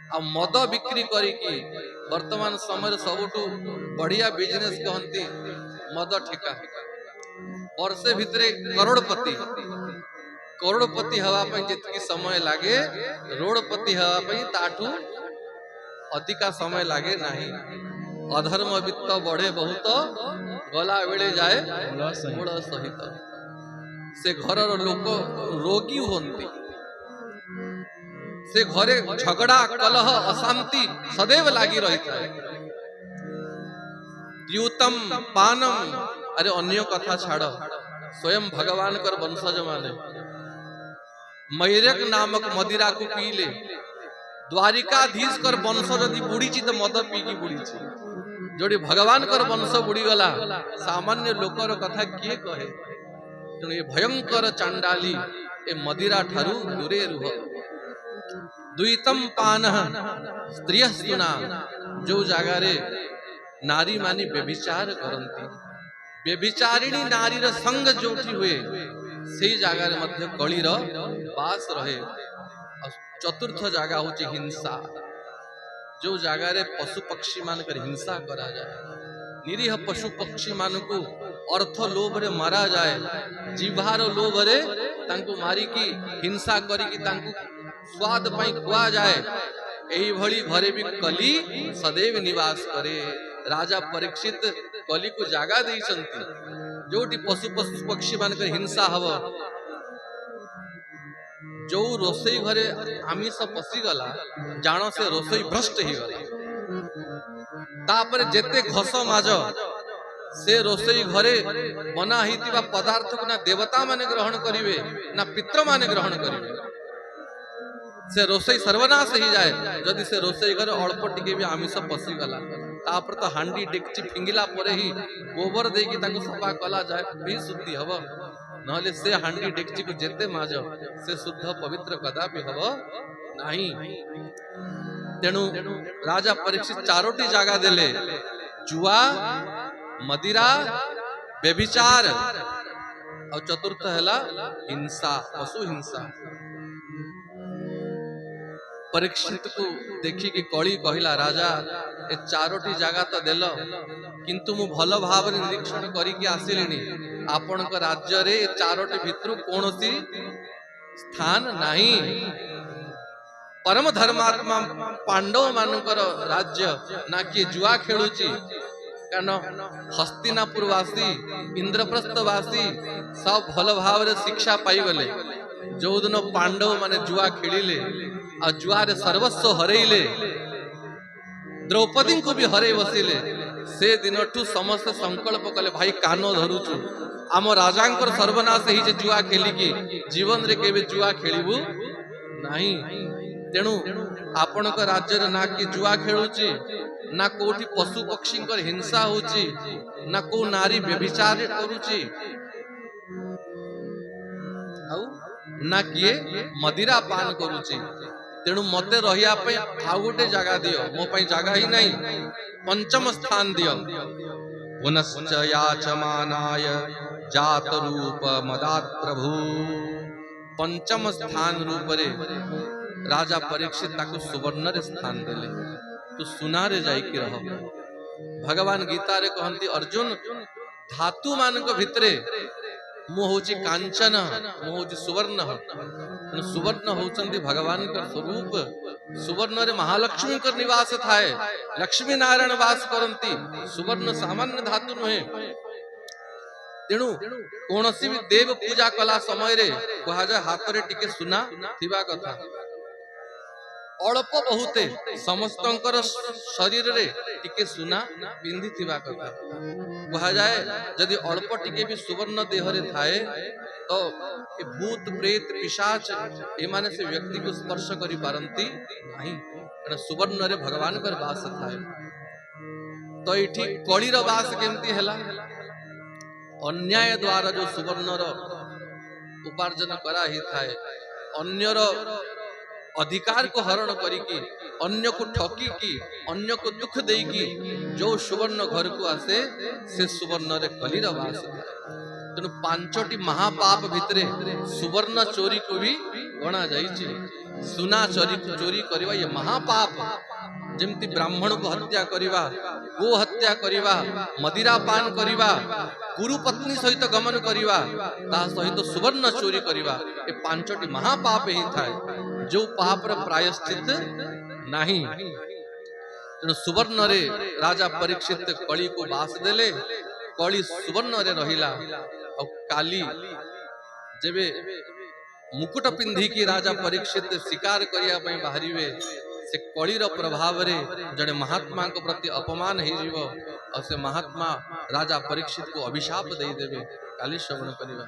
आ मद बिक्री करिकी वर्तमान समय सबुठु बढ़िया बिजनेस कहती मद ठेका। वर्षे भितरे करोड़पति हवा जितकी समय लागे रोड़पति हवा ताठू अधिका समय लागे नहीं। अधर्म वित्त बढ़े बहुत गला बेले जाए मूल सहित। से घर लोक रोगी होती, से घरे झगड़ा कलह अशांति सदैव लागी रही था। द्यूतम पानम, अरे अन्य कथा छाड़, स्वयं भगवान कर वंशज माने मैरक नामक मदिरा को पीले। द्वारिकाधीश कर वंश जदि बुड़ी तो मद पीकी बुड़ी, जोड़ी भगवान कर वंश बुड़ी गला सामान्य लोकर कथा किए कहे। तेणु ये भयंकर चांडाली ए मदिरा ठारू दूरे रुह। द्वितम पान स्त्रिय सुना, जो जगार नारी मानी व्यभिचार करती, व्यभिचारिणी नारीर संग जोठी हुए से जगार मध्य कलीर बास रहे। चतुर्थ जगह होची हिंसा, जो जगार पशु पक्षी मानकर हिंसा करा जाए, निरीह पशु पक्षी मान को अर्थ लोभ रे मारा जाए, जीवार लोभ रे तांको मारिकी हिंसा करिकी तांको स्वाद पाई खुआ जाए। एही भली घरे भी कली सदैव निवास करे। राजा परीक्षित कली को जागा देइछंती, जोटी पशु पक्षी मानकर हिंसा हव। जो रोसई घरे आमिष पशिगला जान से रोसई भ्रष्ट ही गला। तापर जेते घस माज से रोसई घरे बना हितिबा पदार्थ को ना देवता माने ग्रहण करिवे ना पितृ माने ग्रहण करिवे। से रोसई सर्वनाश ही जाए जदि से रोसई घरे अल्प टिके भी आमिष पशिगला। तापर तो हांडी डेक्ची फिंगिला परे ही गोबर देकी ताको सफा कला जाए भी शुद्धि हव। नहले से हांडी डेक्ची को जेते माज से शुद्ध पवित्र कदापि हव नाही। तेणु राजा परीक्षित चारोटी जागा देले, जुआ, मदिरा, व्यभिचार और चतुर्थ हैला हिंसा, पशु हिंसा। परीक्षित को देखी कि कली कहिला, राजा ए चारोटी जागा तो देल, किंतु मु भल भाव निरीक्षण करिकी आसिलिनी। आपण को राज्य रे चारोटी भितरु कोनोसी स्थान नहीं। परम धर्मात्मा पांडव मानकर राज्य ना कि जुआ खेलुची। कारण हस्तिनापुरवासी इंद्रप्रस्थवासी सब भल भाव रे शिक्षा पाई गले। जो दिन पांडव माने जुआ खेलिले आ जुआरे सर्वस्व हरैले, द्रौपदी को भी हरै बसिले, से दिनठू समस्त संकल्प कले भाई कान धरुचु आम राजांकर सर्वनाश ही जुआ खेलिकी जीवन रे केबे जुआ खेलिबु नाही। तेणु आपण राज्य ना कि जुआ खेलुची, ना कोठी पशु पक्षी हिंसा होची, ना को नारी व्यभिचार करुची, ना किए मदिरा पान करुची। तेणु मते रहिया पे आउ गोटे जगह दियो, मो पई जगह ही नहीं। पंचम स्थान दियो। पुनश्च याचमानाय जात रूप मदात प्रभु। पंचम स्थान रूप रे राजा परीक्षित ताको सुवर्ण रे स्थान देले। तो सुनारे जाइकी रह। भगवान गीता रे कहंती, अर्जुन धातु मान को भितरे मु होची कांचन, मु होची सुवर्ण। सुवर्ण होचंती भगवान का स्वरूप। सुवर्ण रे महालक्ष्मी का निवास थाए, लक्ष्मी नारायण वास करंती। सुवर्ण सामान्य धातु नुहे। तेणु कोनसी भी देव पूजा कला समय रे कहा जाए हाथ रे टिके सुना थिबा कथा। अल्प बहुते समस्तंकर शरीर रे टिके सुना पिंधि थिबा कथा। कहा जाए यदि अल्प टिके भी सुवर्ण देह रे थाए तो ए भूत प्रेत पिशाच ए माने से व्यक्ति को स्पर्श करि पारंती नहीं। कारण सुवर्ण रे भगवान कर वास थाए। तो इठी कलीर वास केमती हैला? अन्याय द्वारा जो सुवर्ण रो उपार्जन करा ही थाए, अन्यर अधिकार को हरण करिकी, अन्य को ठकी की, अन्य को दुख देकी जो सुवर्ण घर को आसे से सुवर्ण रे कलीर वास थाए। तेणु पांचटी महापाप भितरे सुवर्ण चोरी को भी गणा जाइछि। सुना चोरी करवा ये महापाप। जेमती ब्राह्मण को हत्या करिवा, गो हत्या करिवा, मदिरा पान करिवा, गुरु पत्नी सहित गमन करिवा, ता सहित सुवर्ण चोरी करिवा, ये पांचटी महापाप ही थाए जो पाप रे प्रायश्चित नाही। तेणु सुवर्ण रे राजा परीक्षित कली को बास देले, कली सुवर्ण रे रहिला। और काली जेबे मुकुट पिंधी की राजा परीक्षित शिकार करिया पई बाहरिवे, से कलीर प्रभाव रे जड़े महात्मा को प्रति अपमान हो जीव और से महात्मा राजा परीक्षित को अभिशाप दे देवे। काली श्रवण करिवा।